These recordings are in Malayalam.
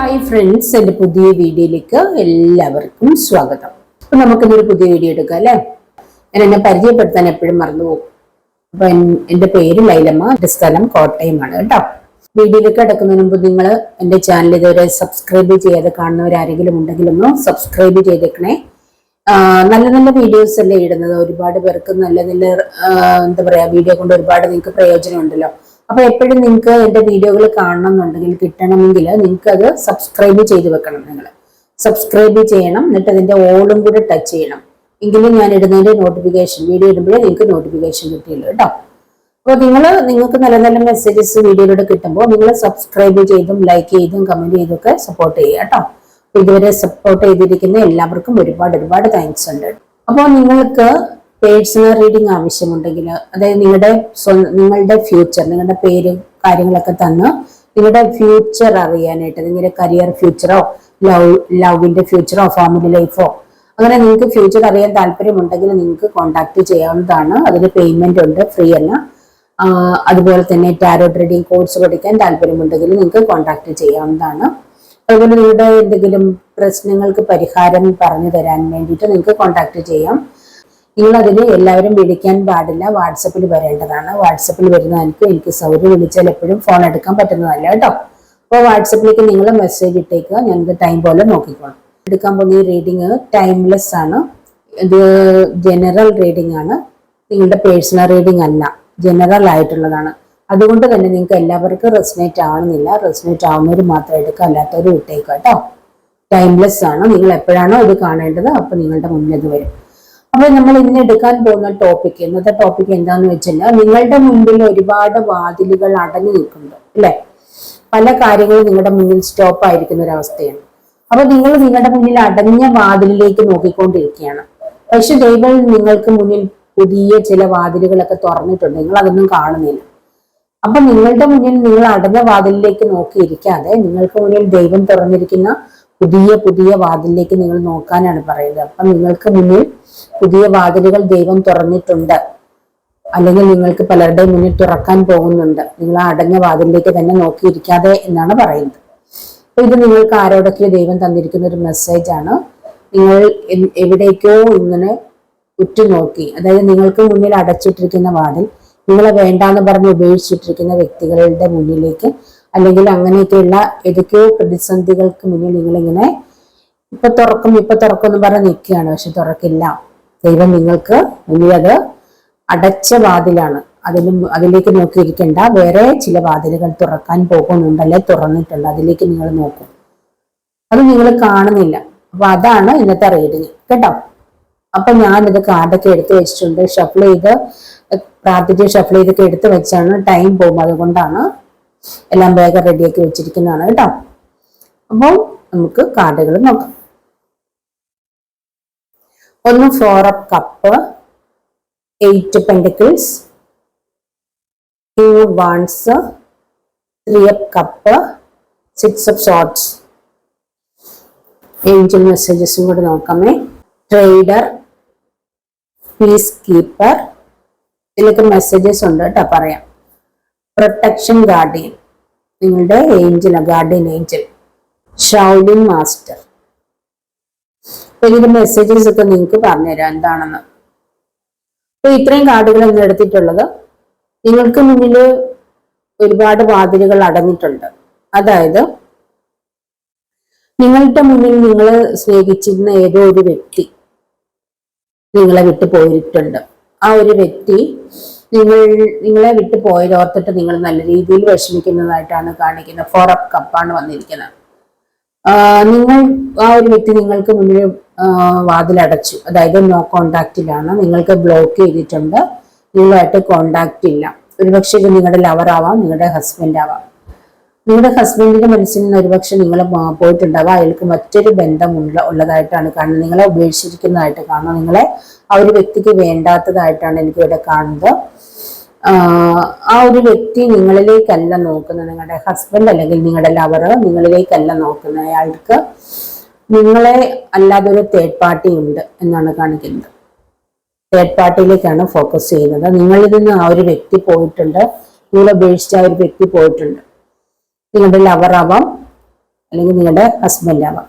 ഹായ് ഫ്രണ്ട്സ്, എൻ്റെ പുതിയ വീഡിയോയിലേക്ക് എല്ലാവർക്കും സ്വാഗതം. അപ്പൊ നമുക്കിന്നൊരു പുതിയ വീഡിയോ എടുക്കാം അല്ലേ. ഞാൻ എന്നെ പരിചയപ്പെടുത്താൻ എപ്പോഴും മറന്നുപോകും. അപ്പൊ എൻ്റെ പേര് ലൈലമ്മ, എൻ്റെ സ്ഥലം കോട്ടയമാണ് കേട്ടോ. വീഡിയോയിലേക്ക് കിടക്കുന്നതിന് മുമ്പ് നിങ്ങൾ എൻ്റെ ചാനൽ ഇതുവരെ സബ്സ്ക്രൈബ് ചെയ്യാതെ കാണുന്നവരാരെങ്കിലും ഉണ്ടെങ്കിൽ ഒന്ന് സബ്സ്ക്രൈബ് ചെയ്തേക്കണേ. നല്ല നല്ല വീഡിയോസ് അല്ലേ ഇടുന്നത്. ഒരുപാട് പേർക്ക് നല്ല നല്ല എന്താ പറയാ വീഡിയോ കൊണ്ട് ഒരുപാട് നിങ്ങൾക്ക് പ്രയോജനം ഉണ്ടല്ലോ. അപ്പൊ എപ്പോഴും നിങ്ങൾക്ക് എന്റെ വീഡിയോകൾ കാണണം എന്നുണ്ടെങ്കിൽ, കിട്ടണമെങ്കിൽ നിങ്ങൾക്ക് അത് സബ്സ്ക്രൈബ് ചെയ്ത് വെക്കണം. നിങ്ങൾ സബ്സ്ക്രൈബ് ചെയ്യണം, എന്നിട്ട് അതിന്റെ ഓളും കൂടെ ടച്ച് ചെയ്യണം. എങ്കിലും ഞാൻ ഇടുന്നതിന്റെ നോട്ടിഫിക്കേഷൻ, വീഡിയോ ഇടുമ്പോഴേ നിങ്ങൾക്ക് നോട്ടിഫിക്കേഷൻ കിട്ടിയുള്ളൂ കേട്ടോ. അപ്പോൾ നിങ്ങൾക്ക് നല്ല നല്ല മെസ്സേജസ് വീഡിയോയിലൂടെ കിട്ടുമ്പോൾ നിങ്ങൾ സബ്സ്ക്രൈബ് ചെയ്തും ലൈക്ക് ചെയ്തും കമന്റ് ചെയ്തൊക്കെ സപ്പോർട്ട് ചെയ്യുക കേട്ടോ. ഇതുവരെ സപ്പോർട്ട് ചെയ്തിരിക്കുന്ന എല്ലാവർക്കും ഒരുപാട് ഒരുപാട് താങ്ക്സ് ഉണ്ട്. അപ്പോൾ നിങ്ങൾക്ക് പേഴ്സണൽ റീഡിംഗ് ആവശ്യമുണ്ടെങ്കിൽ, അതായത് നിങ്ങളുടെ ഫ്യൂച്ചർ, നിങ്ങളുടെ പേര് കാര്യങ്ങളൊക്കെ തന്ന് നിങ്ങളുടെ ഫ്യൂച്ചർ അറിയാനായിട്ട്, നിങ്ങളുടെ കരിയർ ഫ്യൂച്ചറോ ലവിന്റെ ഫ്യൂച്ചറോ ഫാമിലി ലൈഫോ അങ്ങനെ നിങ്ങൾക്ക് ഫ്യൂച്ചർ അറിയാൻ താല്പര്യമുണ്ടെങ്കിൽ നിങ്ങൾക്ക് കോൺടാക്ട് ചെയ്യാവുന്നതാണ്. അതിന് പേയ്മെന്റ് ഉണ്ട്, ഫ്രീ അല്ല. അതുപോലെ തന്നെ ടാരോ റീഡിംഗ് കോഴ്സ് പഠിക്കാൻ താല്പര്യമുണ്ടെങ്കിൽ നിങ്ങൾക്ക് കോൺടാക്ട് ചെയ്യാവുന്നതാണ്. അതുപോലെ നിങ്ങളുടെ എന്തെങ്കിലും പ്രശ്നങ്ങൾക്ക് പരിഹാരം പറഞ്ഞു തരാൻ വേണ്ടിയിട്ട് നിങ്ങൾക്ക് കോൺടാക്ട് ചെയ്യാം. നിങ്ങൾ അതിന് എല്ലാവരും വിളിക്കാൻ പാടില്ല, വാട്സപ്പിൽ വരേണ്ടതാണ്. വാട്സപ്പിൽ വരുന്നതായിരിക്കും എനിക്ക് സൗകര്യം. വിളിച്ചാൽ എപ്പോഴും ഫോൺ എടുക്കാൻ പറ്റുന്നതല്ല കേട്ടോ. അപ്പോൾ വാട്സപ്പിലേക്ക് നിങ്ങൾ മെസ്സേജ് ഇട്ടേക്കുക, ഞങ്ങൾക്ക് ടൈം പോലെ നോക്കിക്കോളാം. എടുക്കാൻ പോകുന്ന ഈ റീഡിങ് ടൈംലെസ് ആണ്. ഇത് ജനറൽ റീഡിംഗ് ആണ്, നിങ്ങളുടെ പേഴ്സണൽ റീഡിംഗ് അല്ല, ജനറൽ ആയിട്ടുള്ളതാണ്. അതുകൊണ്ട് തന്നെ നിങ്ങൾക്ക് എല്ലാവർക്കും റെസനേറ്റ് ആവുന്നില്ല. റെസനേറ്റ് ആവുന്നവർ മാത്രം എടുക്കുക, അല്ലാത്തവർ വിട്ടേക്കുക കേട്ടോ. ടൈംലെസ് ആണ്. നിങ്ങൾ എപ്പോഴാണോ ഇത് കാണേണ്ടത് അപ്പോൾ നിങ്ങളുടെ മുന്നിൽ ഇത് വരും. അപ്പൊ നമ്മൾ ഇന്ന് എടുക്കാൻ പോകുന്ന ടോപ്പിക്, ഇന്നത്തെ ടോപ്പിക് എന്താന്ന് വെച്ചാൽ, നിങ്ങളുടെ മുൻപിൽ ഒരുപാട് വാതിലുകൾ അടഞ്ഞു നിൽക്കുന്നുണ്ട് അല്ലെ. പല കാര്യങ്ങളും നിങ്ങളുടെ മുന്നിൽ സ്റ്റോപ്പ് ആയിരിക്കുന്ന ഒരു അവസ്ഥയാണ്. അപ്പൊ നിങ്ങൾ നിങ്ങളുടെ മുന്നിൽ അടഞ്ഞ വാതിലിലേക്ക് നോക്കിക്കൊണ്ടിരിക്കുകയാണ്. പക്ഷെ ദൈവം നിങ്ങൾക്ക് മുന്നിൽ പുതിയ ചില വാതിലുകളൊക്കെ തുറന്നിട്ടുണ്ട്, നിങ്ങൾ അതൊന്നും കാണുന്നില്ല. അപ്പൊ നിങ്ങളുടെ മുന്നിൽ നിങ്ങൾ അടഞ്ഞ വാതിലിലേക്ക് നോക്കിയിരിക്കാതെ നിങ്ങൾക്ക് മുന്നിൽ ദൈവം തുറന്നിരിക്കുന്ന പുതിയ പുതിയ വാതിലിലേക്ക് നിങ്ങൾ നോക്കാനാണ് പറയുന്നത്. അപ്പൊ നിങ്ങൾക്ക് മുന്നിൽ പുതിയ വാതിലുകൾ ദൈവം തുറന്നിട്ടുണ്ട്, അല്ലെങ്കിൽ നിങ്ങൾക്ക് പലരുടെ മുന്നിൽ തുറക്കാൻ പോകുന്നുണ്ട്. നിങ്ങൾ ആ അടഞ്ഞ വാതിലിലേക്ക് തന്നെ നോക്കിയിരിക്കാതെ എന്നാണ് പറയുന്നത്. അപ്പൊ ഇത് നിങ്ങൾക്ക് ആരോടൊക്കെയോ ദൈവം തന്നിരിക്കുന്ന ഒരു മെസ്സേജ് ആണ്. നിങ്ങൾ എവിടേക്കോ ഇങ്ങനെ ഉറ്റുനോക്കി, അതായത് നിങ്ങൾക്ക് മുന്നിൽ അടച്ചിട്ടിരിക്കുന്ന വാതിൽ, നിങ്ങളെ വേണ്ടാന്ന് പറഞ്ഞ് ഉപേക്ഷിച്ചിട്ടിരിക്കുന്ന വ്യക്തികളുടെ മുന്നിലേക്ക്, അല്ലെങ്കിൽ അങ്ങനെയൊക്കെയുള്ള ഏതൊക്കെയോ പ്രതിസന്ധികൾക്ക് മുന്നിൽ നിങ്ങളിങ്ങനെ ഇപ്പൊ തുറക്കും എന്ന് പറഞ്ഞ് നിൽക്കുകയാണ്. പക്ഷെ തുറക്കില്ല. ദൈവം നിങ്ങൾക്ക് മുന്നിൽ അത് അടച്ച വാതിലാണ്. അതിലേക്ക് നോക്കിയിരിക്കേണ്ട, വേറെ ചില വാതിലുകൾ തുറക്കാൻ പോകുന്നുണ്ട്, അല്ലെ തുറന്നിട്ടുണ്ട്, അതിലേക്ക് നിങ്ങൾ നോക്കും. അത് നിങ്ങൾ കാണുന്നില്ല. അപ്പൊ അതാണ് ഇന്നത്തെ റീഡിങ് കേട്ടോ. അപ്പൊ ഞാനിത് കാർഡൊക്കെ എടുത്തു വെച്ചിട്ടുണ്ട്, ഷഫിൾ ചെയ്ത് പ്രാർത്ഥിച്ച് ഷഫിൾ ചെയ്തൊക്കെ എടുത്തു വെച്ചാണ്, ടൈം പോകും. അതുകൊണ്ടാണ് എല്ലാം വേഗം റെഡിയാക്കി വെച്ചിരിക്കുന്നതാണ് കേട്ടോ. അപ്പോൾ നമുക്ക് കാർഡുകൾ നോക്കാം. ഒന്ന് 4 of cup, 8 pentacles, 2 wands, 3 of cup, 6 of swords. Angel മെസ്സേജസും കൂടെ നോക്കാമേ. ട്രേഡർ, പീസ് കീപ്പർ, ഇതിലൊക്കെ മെസ്സേജസ് ഉണ്ട് കേട്ടോ, പറയാം. പ്രൊട്ടക്ഷൻ ഗാർഡിയൻ, നിങ്ങളുടെ angel, guardian angel. Shaolin master. അപ്പൊ ഇതിന്റെ മെസ്സേജസ് ഒക്കെ നിങ്ങൾക്ക് പറഞ്ഞുതരാം എന്താണെന്ന്. അപ്പൊ ഇത്രയും കാർഡുകൾ ഇന്ന് എടുത്തിട്ടുള്ളത്, നിങ്ങൾക്ക് മുന്നിൽ ഒരുപാട് വാതിലുകൾ അടഞ്ഞിട്ടുണ്ട്. അതായത് നിങ്ങളുടെ മുന്നിൽ നിങ്ങൾ സ്നേഹിച്ചിരുന്ന ഏതോ ഒരു വ്യക്തി നിങ്ങളെ വിട്ടു പോയിട്ടുണ്ട്. ആ ഒരു വ്യക്തി നിങ്ങളെ വിട്ടു പോയതോർത്തിട്ട് നിങ്ങൾ നല്ല രീതിയിൽ വിഷമിക്കുന്നതായിട്ടാണ് കാണിക്കുന്നത്. 4 ഓഫ് കപ്പാണ് വന്നിരിക്കുന്നത്. നിങ്ങൾ ആ ഒരു വ്യക്തി നിങ്ങൾക്ക് മുന്നിൽ വാതിലടച്ചു, അതായത് നോ കോണ്ടാക്റ്റിലാണ്, നിങ്ങൾക്ക് ബ്ലോക്ക് ചെയ്തിട്ടുണ്ട്, നിങ്ങളുമായിട്ട് കോണ്ടാക്റ്റ് ഇല്ല. ഒരുപക്ഷെ ഇത് നിങ്ങളുടെ ലവർ ആവാം, നിങ്ങളുടെ ഹസ്ബൻഡ് ആവാം. നിങ്ങളുടെ ഹസ്ബൻഡിന്റെ മനസ്സിൽ നിന്ന് ഒരുപക്ഷെ നിങ്ങൾ പോയിട്ടുണ്ടാവാം, അയാൾക്ക് മറ്റൊരു ബന്ധം ഉള്ളതായിട്ടാണ് കാണുന്നത്. നിങ്ങളെ ഉപേക്ഷിച്ചിരിക്കുന്നതായിട്ട് കാണുന്നത്, നിങ്ങളെ ആ ഒരു വ്യക്തിക്ക് വേണ്ടാത്തതായിട്ടാണ് എനിക്കിവിടെ കാണുന്നത്. ആ ഒരു വ്യക്തി നിങ്ങളിലേക്കല്ല നോക്കുന്നത്, നിങ്ങളുടെ ഹസ്ബൻഡ് അല്ലെങ്കിൽ നിങ്ങളുടെ ലവർ നിങ്ങളിലേക്കല്ല നോക്കുന്നത്. അയാൾക്ക് നിങ്ങളെ അല്ലാതെ ഒരു തേർഡ് പാർട്ടി ഉണ്ട് എന്നാണ് കാണിക്കുന്നത്. തേർഡ് പാർട്ടിയിലേക്കാണ് ഫോക്കസ് ചെയ്യുന്നത്. നിങ്ങളിൽ നിന്ന് ആ ഒരു വ്യക്തി പോയിട്ടുണ്ട്, നിങ്ങളെ ഉപേക്ഷിച്ച ആ ഒരു വ്യക്തി പോയിട്ടുണ്ട്. നിങ്ങളുടെ ലവർ ആവാം, അല്ലെങ്കിൽ നിങ്ങളുടെ ഹസ്ബൻഡ് ആവാം.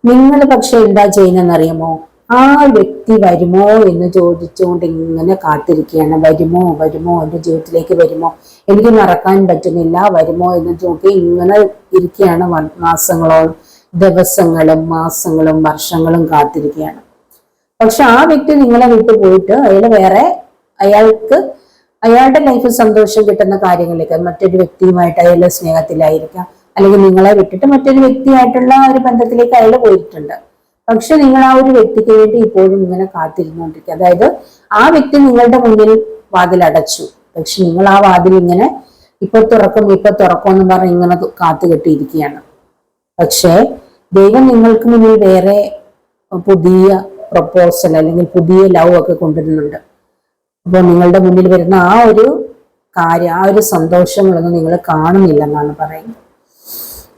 നിങ്ങൾ പക്ഷെ എന്താ ചെയ്യുന്നതെന്നറിയാമോ? ആ വ്യക്തി വരുമോ എന്ന് ചോദിച്ചുകൊണ്ട് ഇങ്ങനെ കാത്തിരിക്കുകയാണ്. വരുമോ വരുമോ, എൻ്റെ ജീവിതത്തിലേക്ക് വരുമോ, എനിക്ക് മറക്കാൻ പറ്റുന്നില്ല, വരുമോ എന്ന് നോക്കി ഇങ്ങനെ ഇരിക്കുകയാണ്. മാസങ്ങളോളം, ദിവസങ്ങളും മാസങ്ങളും വർഷങ്ങളും കാത്തിരിക്കുകയാണ്. പക്ഷെ ആ വ്യക്തി നിങ്ങളെ വിട്ടു പോയിട്ട് അയാൾക്ക് അയാളുടെ ലൈഫിൽ സന്തോഷം കിട്ടുന്ന കാര്യങ്ങളിലേക്ക് മറ്റൊരു വ്യക്തിയുമായിട്ട് അയാളുടെ സ്നേഹത്തിലായിരിക്കാം, അല്ലെങ്കിൽ നിങ്ങളെ വിട്ടിട്ട് മറ്റൊരു വ്യക്തിയായിട്ടുള്ള ഒരു ബന്ധത്തിലേക്ക് അയാൾ പോയിട്ടുണ്ട്. പക്ഷെ നിങ്ങൾ ആ ഒരു വ്യക്തിക്ക് വേണ്ടി ഇപ്പോഴും ഇങ്ങനെ കാത്തിരുന്നുകൊണ്ടിരിക്കുക. അതായത് ആ വ്യക്തി നിങ്ങളുടെ മുന്നിൽ വാതിൽ അടച്ചു, പക്ഷെ നിങ്ങൾ ആ വാതിൽ ഇങ്ങനെ ഇപ്പൊ തുറക്കും എന്ന് പറഞ്ഞ് ഇങ്ങനെ കാത്തു കെട്ടിയിരിക്കുകയാണ്. പക്ഷേ ദൈവം നിങ്ങൾക്ക് മുന്നിൽ വേറെ പുതിയ പ്രപ്പോസൽ അല്ലെങ്കിൽ പുതിയ ലവ് ഒക്കെ കൊണ്ടുവരുന്നുണ്ട്. അപ്പോൾ നിങ്ങളുടെ മുന്നിൽ വരുന്ന ആ ഒരു കാര്യം, ആ ഒരു സന്തോഷങ്ങളൊന്നും നിങ്ങൾ കാണുന്നില്ലെന്നാണ് പറയുന്നത്.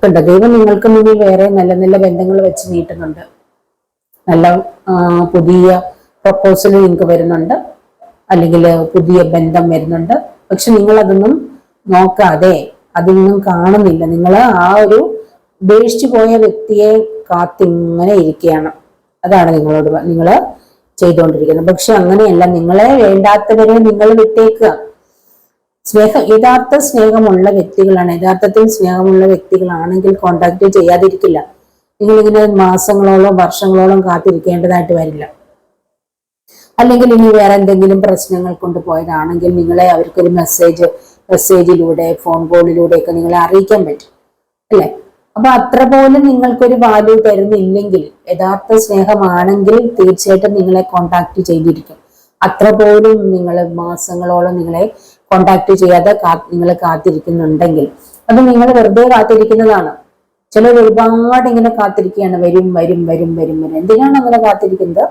കണ്ടോ, ദൈവം നിങ്ങൾക്ക് മുന്നിൽ വേറെ നല്ല നല്ല ബന്ധങ്ങൾ വെച്ച് നീട്ടുന്നുണ്ട്. നല്ല പുതിയ പ്രപ്പോസൽ നിങ്ങൾക്ക് വരുന്നുണ്ട്, അല്ലെങ്കിൽ പുതിയ ബന്ധം വരുന്നുണ്ട്. പക്ഷെ നിങ്ങൾ അതൊന്നും നോക്കാതെ, അതൊന്നും കാണുന്നില്ല. നിങ്ങൾ ആ ഒരു ഉപേക്ഷിച്ചു പോയ വ്യക്തിയെ കാത്തിങ്ങനെ ഇരിക്കുകയാണ്. അതാണ് നിങ്ങൾ ചെയ്തുകൊണ്ടിരിക്കുന്നത്. പക്ഷെ അങ്ങനെയല്ല, നിങ്ങളെ വേണ്ടാത്തവരെ നിങ്ങൾ വിട്ടേക്കുക. യഥാർത്ഥ സ്നേഹമുള്ള വ്യക്തികളാണ്, യഥാർത്ഥത്തിൽ സ്നേഹമുള്ള വ്യക്തികളാണെങ്കിൽ കോണ്ടാക്ട് ചെയ്യാതിരിക്കില്ല. നിങ്ങളിങ്ങനെ മാസങ്ങളോളം വർഷങ്ങളോളം കാത്തിരിക്കേണ്ടതായിട്ട് വരില്ല. അല്ലെങ്കിൽ ഇനി വേറെ എന്തെങ്കിലും പ്രശ്നങ്ങൾ കൊണ്ടുപോയതാണെങ്കിൽ നിങ്ങളെ അവർക്കൊരു മെസ്സേജിലൂടെ ഫോൺ കോളിലൂടെയൊക്കെ നിങ്ങളെ അറിയിക്കാൻ പറ്റും, അല്ലെ? അപ്പൊ അത്ര പോലും നിങ്ങൾക്കൊരു വാല്യൂ തരുന്നില്ലെങ്കിൽ, യഥാർത്ഥ സ്നേഹമാണെങ്കിൽ തീർച്ചയായിട്ടും നിങ്ങളെ കോണ്ടാക്ട് ചെയ്തിരിക്കും. അത്ര പോലും നിങ്ങൾ മാസങ്ങളോളം നിങ്ങളെ കോണ്ടാക്ട് ചെയ്യാതെ നിങ്ങൾ കാത്തിരിക്കുന്നുണ്ടെങ്കിൽ അത് നിങ്ങൾ വെറുതെ കാത്തിരിക്കുന്നതാണ്. ചിലർ ഒരുപാട് ഇങ്ങനെ കാത്തിരിക്കുകയാണ്, വരും വരും വരും വരും വരും. എന്തിനാണ് അങ്ങനെ കാത്തിരിക്കുന്നത്?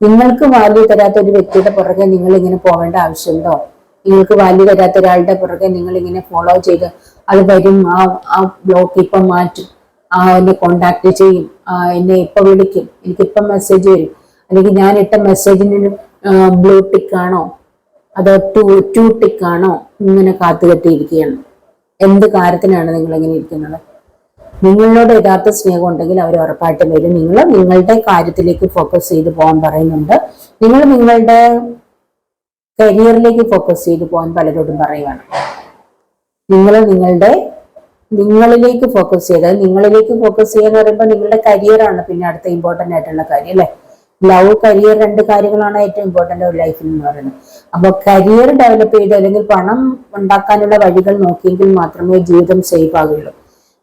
നിങ്ങൾക്ക് വാല്യൂ തരാത്ത ഒരു വ്യക്തിയുടെ പുറകെ നിങ്ങൾ ഇങ്ങനെ പോകേണ്ട ആവശ്യമുണ്ടോ? നിങ്ങൾക്ക് വാല്യൂ തരാത്ത ഒരാളുടെ പുറകെ നിങ്ങൾ ഇങ്ങനെ ഫോളോ ചെയ്ത് അത് വരും, ആ ബ്ലോക്ക് ഇപ്പം മാറ്റും, എന്നെ കോണ്ടാക്ട് ചെയ്യും, എന്നെ ഇപ്പൊ വിളിക്കും, എനിക്കിപ്പം മെസ്സേജ് വരും, അല്ലെങ്കിൽ ഞാൻ ഇട്ട മെസ്സേജിന് ബ്ലൂ ടിക്ക് ആണോ അതോ ടു ടിക്ക് ആണോ, ഇങ്ങനെ കാത്തുകെട്ടിയിരിക്കുകയാണ്. എന്ത് കാര്യത്തിനാണ് നിങ്ങൾ ഇങ്ങനെ ഇരിക്കുന്നത്? നിങ്ങളോട് യഥാർത്ഥ സ്നേഹം ഉണ്ടെങ്കിൽ അവർ ഉറപ്പായിട്ടും വരും. നിങ്ങൾ നിങ്ങളുടെ കാര്യത്തിലേക്ക് ഫോക്കസ് ചെയ്ത് പോകാൻ പറയുന്നുണ്ട്. നിങ്ങൾ നിങ്ങളുടെ കരിയറിലേക്ക് ഫോക്കസ് ചെയ്ത് പോകാൻ പലരോടും പറയുകയാണ്. നിങ്ങളിലേക്ക് ഫോക്കസ് ചെയ്താൽ, നിങ്ങളിലേക്ക് ഫോക്കസ് ചെയ്യാന്ന് പറയുമ്പോൾ നിങ്ങളുടെ കരിയറാണ് പിന്നെ അടുത്ത ഇമ്പോർട്ടന്റ് ആയിട്ടുള്ള കാര്യം, അല്ലെ? ലവ്, കരിയർ, രണ്ട് കാര്യങ്ങളാണ് ഏറ്റവും ഇമ്പോർട്ടന്റ് ഒരു ലൈഫിൽ എന്ന് പറയുന്നത്. അപ്പൊ കരിയർ ഡെവലപ്പ് ചെയ്ത് അല്ലെങ്കിൽ പണം ഉണ്ടാക്കാനുള്ള വഴികൾ നോക്കിയെങ്കിൽ മാത്രമേ ജീവിതം സേഫ് ആകുള്ളൂ.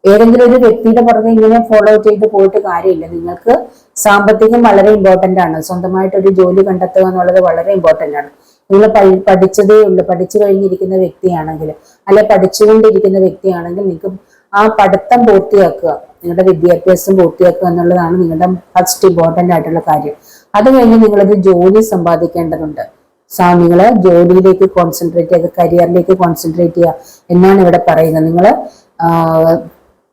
ഏതെങ്കിലും ഒരു വ്യക്തിയുടെ പുറകെ ഇങ്ങനെ ഫോളോ ചെയ്ത് പോയിട്ട് കാര്യമില്ല. നിങ്ങൾക്ക് സാമ്പത്തികം വളരെ ഇമ്പോർട്ടന്റ് ആണ്. സ്വന്തമായിട്ട് ഒരു ജോലി കണ്ടെത്തുക എന്നുള്ളത് വളരെ ഇമ്പോർട്ടന്റ് ആണ്. നിങ്ങൾ പഠിച്ചതേ ഉള്ളൂ, പഠിച്ചു കഴിഞ്ഞിരിക്കുന്ന വ്യക്തിയാണെങ്കിൽ, അല്ലെ പഠിച്ചുകൊണ്ടിരിക്കുന്ന വ്യക്തിയാണെങ്കിൽ നിങ്ങൾക്ക് ആ പഠിത്തം പൂർത്തിയാക്കുക, നിങ്ങളുടെ വിദ്യാഭ്യാസം പൂർത്തിയാക്കുക എന്നുള്ളതാണ് നിങ്ങളുടെ ഫസ്റ്റ് ഇമ്പോർട്ടന്റ് ആയിട്ടുള്ള കാര്യം. അത് കഴിഞ്ഞ് നിങ്ങളൊരു ജോലി സമ്പാദിക്കേണ്ടതുണ്ട്. നിങ്ങൾ ജോലിയിലേക്ക് കോൺസെൻട്രേറ്റ് ചെയ്യുക, കരിയറിലേക്ക് കോൺസെൻട്രേറ്റ് ചെയ്യുക എന്നാണ് ഇവിടെ പറയുന്നത്. നിങ്ങൾ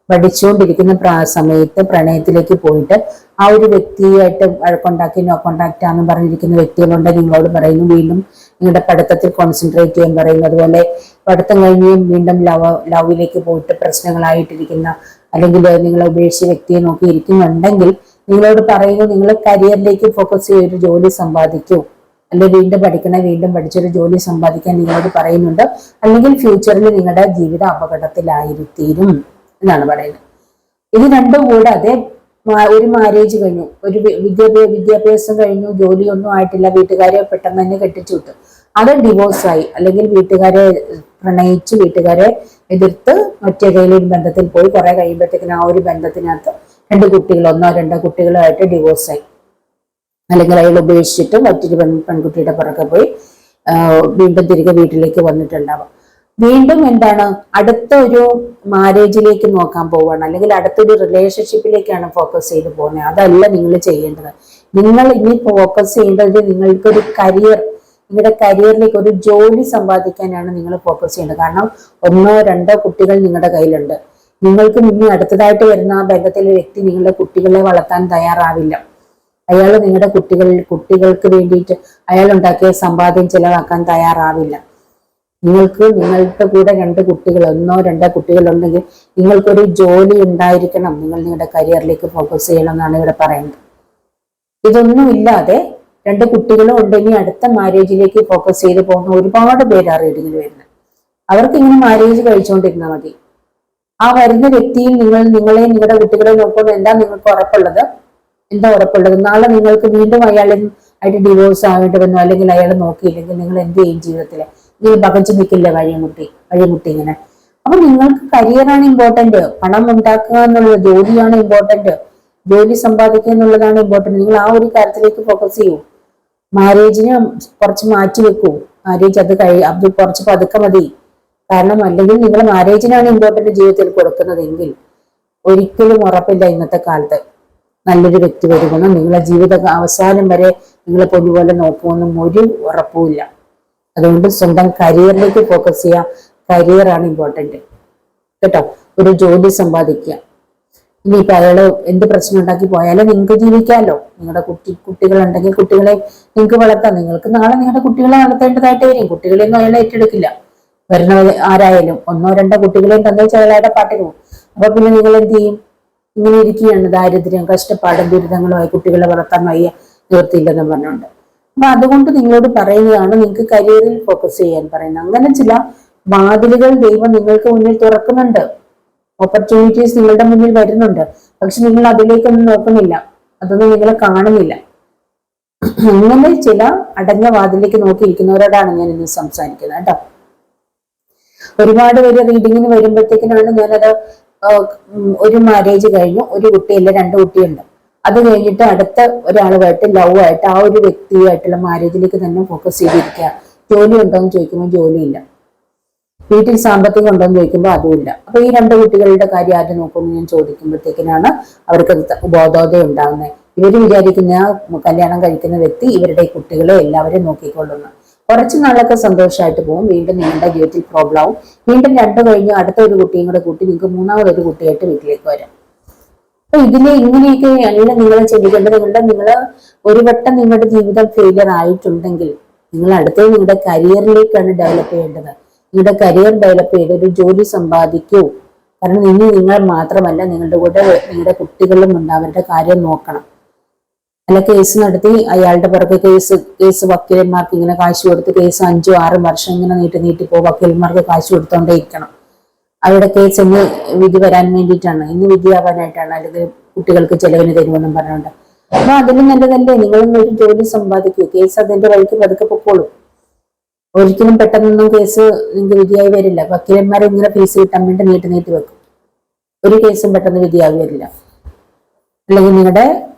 പഠിച്ചുകൊണ്ടിരിക്കുന്ന സമയത്ത് പ്രണയത്തിലേക്ക് പോയിട്ട് ആ ഒരു വ്യക്തിയായിട്ട് വഴക്കുണ്ടാക്കി നോ കോണ്ടാക്ട് ആണെന്ന് പറഞ്ഞിരിക്കുന്ന വ്യക്തികളുണ്ട്. നിങ്ങളോട് പറയുന്നു വീണ്ടും നിങ്ങളുടെ പഠിത്തത്തിൽ കോൺസെൻട്രേറ്റ് ചെയ്യാൻ പറയുന്നു. അതുപോലെ പഠിത്തം കഴിഞ്ഞ് വീണ്ടും ലവിലേക്ക് പോയിട്ട് പ്രശ്നങ്ങളായിട്ടിരിക്കുന്ന, അല്ലെങ്കിൽ നിങ്ങൾ ഉപേക്ഷിച്ച വ്യക്തിയെ നോക്കി ഇരിക്കുന്നുണ്ടെങ്കിൽ നിങ്ങളോട് പറയുന്നു നിങ്ങൾ കരിയറിലേക്ക് ഫോക്കസ് ചെയ്ത് ഒരു ജോലി സമ്പാദിക്കൂ, അല്ലെങ്കിൽ വീണ്ടും പഠിക്കണേ, വീണ്ടും പഠിച്ചൊരു ജോലി സമ്പാദിക്കാൻ നിങ്ങളോട് പറയുന്നുണ്ട്. അല്ലെങ്കിൽ ഫ്യൂച്ചറിൽ നിങ്ങളുടെ ജീവിത അപകടത്തിലായിത്തീരും എന്നാണ് പറയുന്നത്. ഇത് രണ്ടും കൂടാതെ ഒരു മാരേജ് കഴിഞ്ഞു, ഒരു വിദ്യാഭ്യാസം കഴിഞ്ഞു, ജോലിയൊന്നും ആയിട്ടില്ല, വീട്ടുകാരെ പെട്ടെന്ന് തന്നെ കെട്ടിച്ചു വിട്ടു, അത് ഡിവോഴ്സായി, അല്ലെങ്കിൽ വീട്ടുകാരെ പ്രണയിച്ച് വീട്ടുകാരെ എതിർത്ത് മറ്റേതെങ്കിലും ബന്ധത്തിൽ പോയി കുറെ കഴിയുമ്പോഴത്തേക്കിന് ആ ഒരു ബന്ധത്തിനകത്ത് ഒന്നോ രണ്ടോ കുട്ടികളുമായിട്ട് ഡിവോഴ്സായി, അല്ലെങ്കിൽ അയാൾ ഉപേക്ഷിച്ചിട്ട് മറ്റൊരു പെൺകുട്ടിയുടെ പുറകെ പോയി വീണ്ടും തിരികെ വീട്ടിലേക്ക് വന്നിട്ടുണ്ടാവാം. വീണ്ടും എന്താണ്, അടുത്ത ഒരു മാരേജിലേക്ക് നോക്കാൻ പോവുകയാണ്, അല്ലെങ്കിൽ അടുത്തൊരു റിലേഷൻഷിപ്പിലേക്കാണ് ഫോക്കസ് ചെയ്ത് പോകുന്നത്. അതല്ല നിങ്ങൾ ചെയ്യേണ്ടത്. നിങ്ങൾ ഇനി ഫോക്കസ് ചെയ്യേണ്ടത് നിങ്ങൾക്കൊരു നിങ്ങളുടെ കരിയറിലേക്ക് ഒരു ജോലി സമ്പാദിക്കാനാണ് നിങ്ങൾ ഫോക്കസ് ചെയ്യേണ്ടത്. കാരണം ഒന്നോ രണ്ടോ കുട്ടികൾ നിങ്ങളുടെ കയ്യിലുണ്ട്. നിങ്ങൾക്ക് ഇനി അടുത്തതായിട്ട് വരുന്ന ആ ബന്ധത്തിലെ വ്യക്തി നിങ്ങളുടെ കുട്ടികളെ വളർത്താൻ തയ്യാറാവില്ല. അയാൾ നിങ്ങളുടെ കുട്ടികൾക്ക് വേണ്ടിയിട്ട് അയാൾ ഉണ്ടാക്കിയ സമ്പാദ്യം ചെലവാക്കാൻ തയ്യാറാവില്ല. നിങ്ങൾക്ക് നിങ്ങളുടെ കൂടെ 2 കുട്ടികൾ, 1-2 കുട്ടികളുണ്ടെങ്കിൽ നിങ്ങൾക്കൊരു ജോലി ഉണ്ടായിരിക്കണം. നിങ്ങൾ നിങ്ങളുടെ കരിയറിലേക്ക് ഫോക്കസ് ചെയ്യണം എന്നാണ് ഇവിടെ പറയുന്നത്. ഇതൊന്നും ഇല്ലാതെ 2 കുട്ടികളും ഉണ്ടെങ്കിൽ അടുത്ത മാരേജിലേക്ക് ഫോക്കസ് ചെയ്ത് പോകുന്ന ഒരുപാട് പേര് ആ റീഡിങ്ങിൽ വരുന്നത്. അവർക്ക് ഇങ്ങനെ മാരേജ് കഴിച്ചുകൊണ്ടിരുന്നാൽ മതി. ആ വരുന്ന വ്യക്തിയിൽ നിങ്ങളെ നിങ്ങളുടെ കുട്ടികളെ നോക്കുമ്പോൾ നിങ്ങൾക്ക് ഉറപ്പുള്ളത്? നാളെ നിങ്ങൾക്ക് വീണ്ടും ആയിട്ട് ഡിവോഴ്സ് ആവേണ്ടി വന്നു, അല്ലെങ്കിൽ അയാൾ നോക്കിയില്ലെങ്കിൽ നിങ്ങൾ എന്ത് ചെയ്യും ജീവിതത്തില്? നിങ്ങൾ പകച്ചു നിൽക്കില്ല വഴിമുട്ടി ഇങ്ങനെ. അപ്പൊ നിങ്ങൾക്ക് കരിയറാണ് ഇമ്പോർട്ടന്റ്, പണം ഉണ്ടാക്കുക എന്നുള്ളത്, ജോലിയാണ് ഇമ്പോർട്ടന്റ്, ജോലി സമ്പാദിക്കുക എന്നുള്ളതാണ് ഇമ്പോർട്ടന്റ്. നിങ്ങൾ ആ ഒരു കാര്യത്തിലേക്ക് ഫോക്കസ് ചെയ്യൂ. മാരേജിന് കുറച്ച് മാറ്റി വെക്കൂ. മാരേജ് അത് കുറച്ച് പതുക്കെ മതി. കാരണം അല്ലെങ്കിൽ നിങ്ങൾ മാരേജിനാണ് ഇമ്പോർട്ടന്റ് ജീവിതത്തിൽ കൊടുക്കുന്നതെങ്കിൽ ഒരിക്കലും ഉറപ്പില്ല ഇന്നത്തെ കാലത്ത് നല്ലൊരു വ്യക്തി വരുമെന്ന്, നിങ്ങളെ ജീവിത അവസാനം വരെ നിങ്ങളെ പൊന്നുപോലെ നോക്കുമെന്നും ഒരു ഉറപ്പുമില്ല. അതുകൊണ്ട് സ്വന്തം കരിയറിലേക്ക് ഫോക്കസ് ചെയ്യുക. കരിയറാണ് ഇമ്പോർട്ടന്റ് കേട്ടോ. ഒരു ജോലി സമ്പാദിക്കുക. ഇനിയിപ്പോ അയാള് എന്ത് പ്രശ്നം ഉണ്ടാക്കി പോയാലും നിങ്ങൾക്ക് ജീവിക്കാമല്ലോ. നിങ്ങളുടെ കുട്ടികളുണ്ടെങ്കിൽ കുട്ടികളെ നിങ്ങൾക്ക് വളർത്താം. നിങ്ങൾക്ക് നാളെ നിങ്ങളുടെ കുട്ടികളെ വളർത്തേണ്ടതായിട്ട് വരും. കുട്ടികളെയൊന്നും അയാളെ ഏറ്റെടുക്കില്ല. വരുന്ന ആരായാലും 1-2 കുട്ടികളെയും തന്നേച്ച് അയാളുടെ പാട്ടിന് പോകും. അപ്പൊ പിന്നെ നിങ്ങൾ എന്ത് ചെയ്യും? ഇങ്ങനെ ഇരിക്കുകയാണ്. ദാരിദ്ര്യം, കഷ്ടപ്പാടും ദുരിതങ്ങളുമായി കുട്ടികളെ വളർത്താൻ നിവർത്തിയില്ലെന്ന് പറഞ്ഞുകൊണ്ട്. അപ്പൊ അതുകൊണ്ട് നിങ്ങളോട് പറയുന്നതാണ് നിങ്ങൾക്ക് കരിയറിൽ ഫോക്കസ് ചെയ്യാൻ പറയുന്നത്. അങ്ങനെ ചില വാതിലുകൾ ദൈവം നിങ്ങൾക്ക് മുന്നിൽ തുറക്കുന്നുണ്ട്. ഓപ്പർച്യൂണിറ്റീസ് നിങ്ങളുടെ മുന്നിൽ വരുന്നുണ്ട്. പക്ഷെ നിങ്ങൾ അതിലേക്കൊന്നും നോക്കുന്നില്ല, അതൊന്നും നിങ്ങൾ കാണുന്നില്ല. അങ്ങനെ ചില അടഞ്ഞ വാതിലേക്ക് നോക്കിയിരിക്കുന്നവരോടാണ് ഞാൻ ഇന്ന് സംസാരിക്കുന്നത് കേട്ടോ. ഒരുപാട് പേര് റീഡിങ്ങിന് വരുമ്പോഴത്തേക്കിനാണ് ഞാനത് ഒരു മാരേജ് കഴിഞ്ഞു, ഒരു കുട്ടിയല്ല 2 കുട്ടിയുണ്ട്, അത് കഴിഞ്ഞിട്ട് അടുത്ത ഒരാളുമായിട്ട് ലവ് ആയിട്ട് ആ ഒരു വ്യക്തിയായിട്ടുള്ള മാരേജിലേക്ക് തന്നെ ഫോക്കസ് ചെയ്തിരിക്കുക. ജോലി ഉണ്ടോ എന്ന് ചോദിക്കുമ്പോൾ ജോലിയില്ല, വീട്ടിൽ സാമ്പത്തികം ഉണ്ടോ എന്ന് ചോദിക്കുമ്പോൾ അതുമില്ല. അപ്പൊ ഈ 2 കുട്ടികളുടെ കാര്യം ആദ്യം നോക്കുമെന്ന് ഞാൻ ചോദിക്കുമ്പോഴത്തേക്കിനാണ് അവർക്ക് ബോധോദയം ഉണ്ടാകുന്നത്. ഇവര് വിചാരിക്കുന്ന കല്യാണം കഴിക്കുന്ന വ്യക്തി ഇവരുടെ കുട്ടികളെ എല്ലാവരും നോക്കിക്കൊള്ളുന്നു. കുറച്ച് നാളൊക്കെ സന്തോഷമായിട്ട് പോകും. വീണ്ടും നിങ്ങളുടെ ജീവിതത്തിൽ പ്രോബ്ലം ആവും. വീണ്ടും 2 കഴിഞ്ഞ് അടുത്ത ഒരു കുട്ടിയും കൂടെ കൂട്ടി നിങ്ങൾക്ക് 3ാമതൊരു കുട്ടിയായിട്ട് വീട്ടിലേക്ക് വരാം. അപ്പൊ ഇങ്ങനെയൊക്കെയാണ് നിങ്ങൾ ചിന്തിക്കേണ്ടത്. നിങ്ങൾ ഒരു വട്ടം നിങ്ങളുടെ ജീവിതം ഫെയിലിയർ ആയിട്ടുണ്ടെങ്കിൽ നിങ്ങൾ അടുത്തത് നിങ്ങളുടെ കരിയറിലേക്കാണ് ഡെവലപ്പ് ചെയ്യേണ്ടത്. നിങ്ങളുടെ കരിയർ ഡെവലപ്പ് ചെയ്ത് ഒരു ജോലി സമ്പാദിക്കൂ. കാരണം ഇനി നിങ്ങൾ മാത്രമല്ല, നിങ്ങളുടെ കൂടെ നിങ്ങളുടെ കുട്ടികളും ഉണ്ട്. അവരുടെ കാര്യം നോക്കണം. അല്ല കേസ് നടത്തി അയാളുടെ പുറകെ കേസ് വക്കീലന്മാർക്ക് ഇങ്ങനെ കാശ് കൊടുത്ത് കേസ് 5-6 വർഷം ഇങ്ങനെ നീട്ടിപ്പോ വക്കീലന്മാർക്ക് കാശ് കൊടുത്തോണ്ടേ ഇരിക്കണം. അവരുടെ കേസ് ഇന്ന് വിധി വരാൻ വേണ്ടിയിട്ടാണ്, ഇന്ന് വിധിയാവാനായിട്ടാണ്, അല്ലെങ്കിൽ കുട്ടികൾക്ക് ചെലവിന് തരുമെന്നും പറഞ്ഞുകൊണ്ട്. അപ്പൊ അതിലും നല്ലതല്ലേ നിങ്ങളും ഒരു ജോലി സമ്പാദിക്കൂ. കേസ് അതിന്റെ വഴിക്ക് പതുക്കെ പൊക്കോളൂ. ഒരിക്കലും പെട്ടെന്നൊന്നും കേസ് നിങ്ങൾക്ക് വിധിയായി വരില്ല. വക്കീലന്മാരെ ഇങ്ങനെ ഫീസ് കിട്ടാൻ വേണ്ടി നീട്ടി വെക്കും. ഒരു കേസും പെട്ടെന്ന് വിധിയായി വരില്ല. അല്ലെങ്കിൽ നിങ്ങളുടെ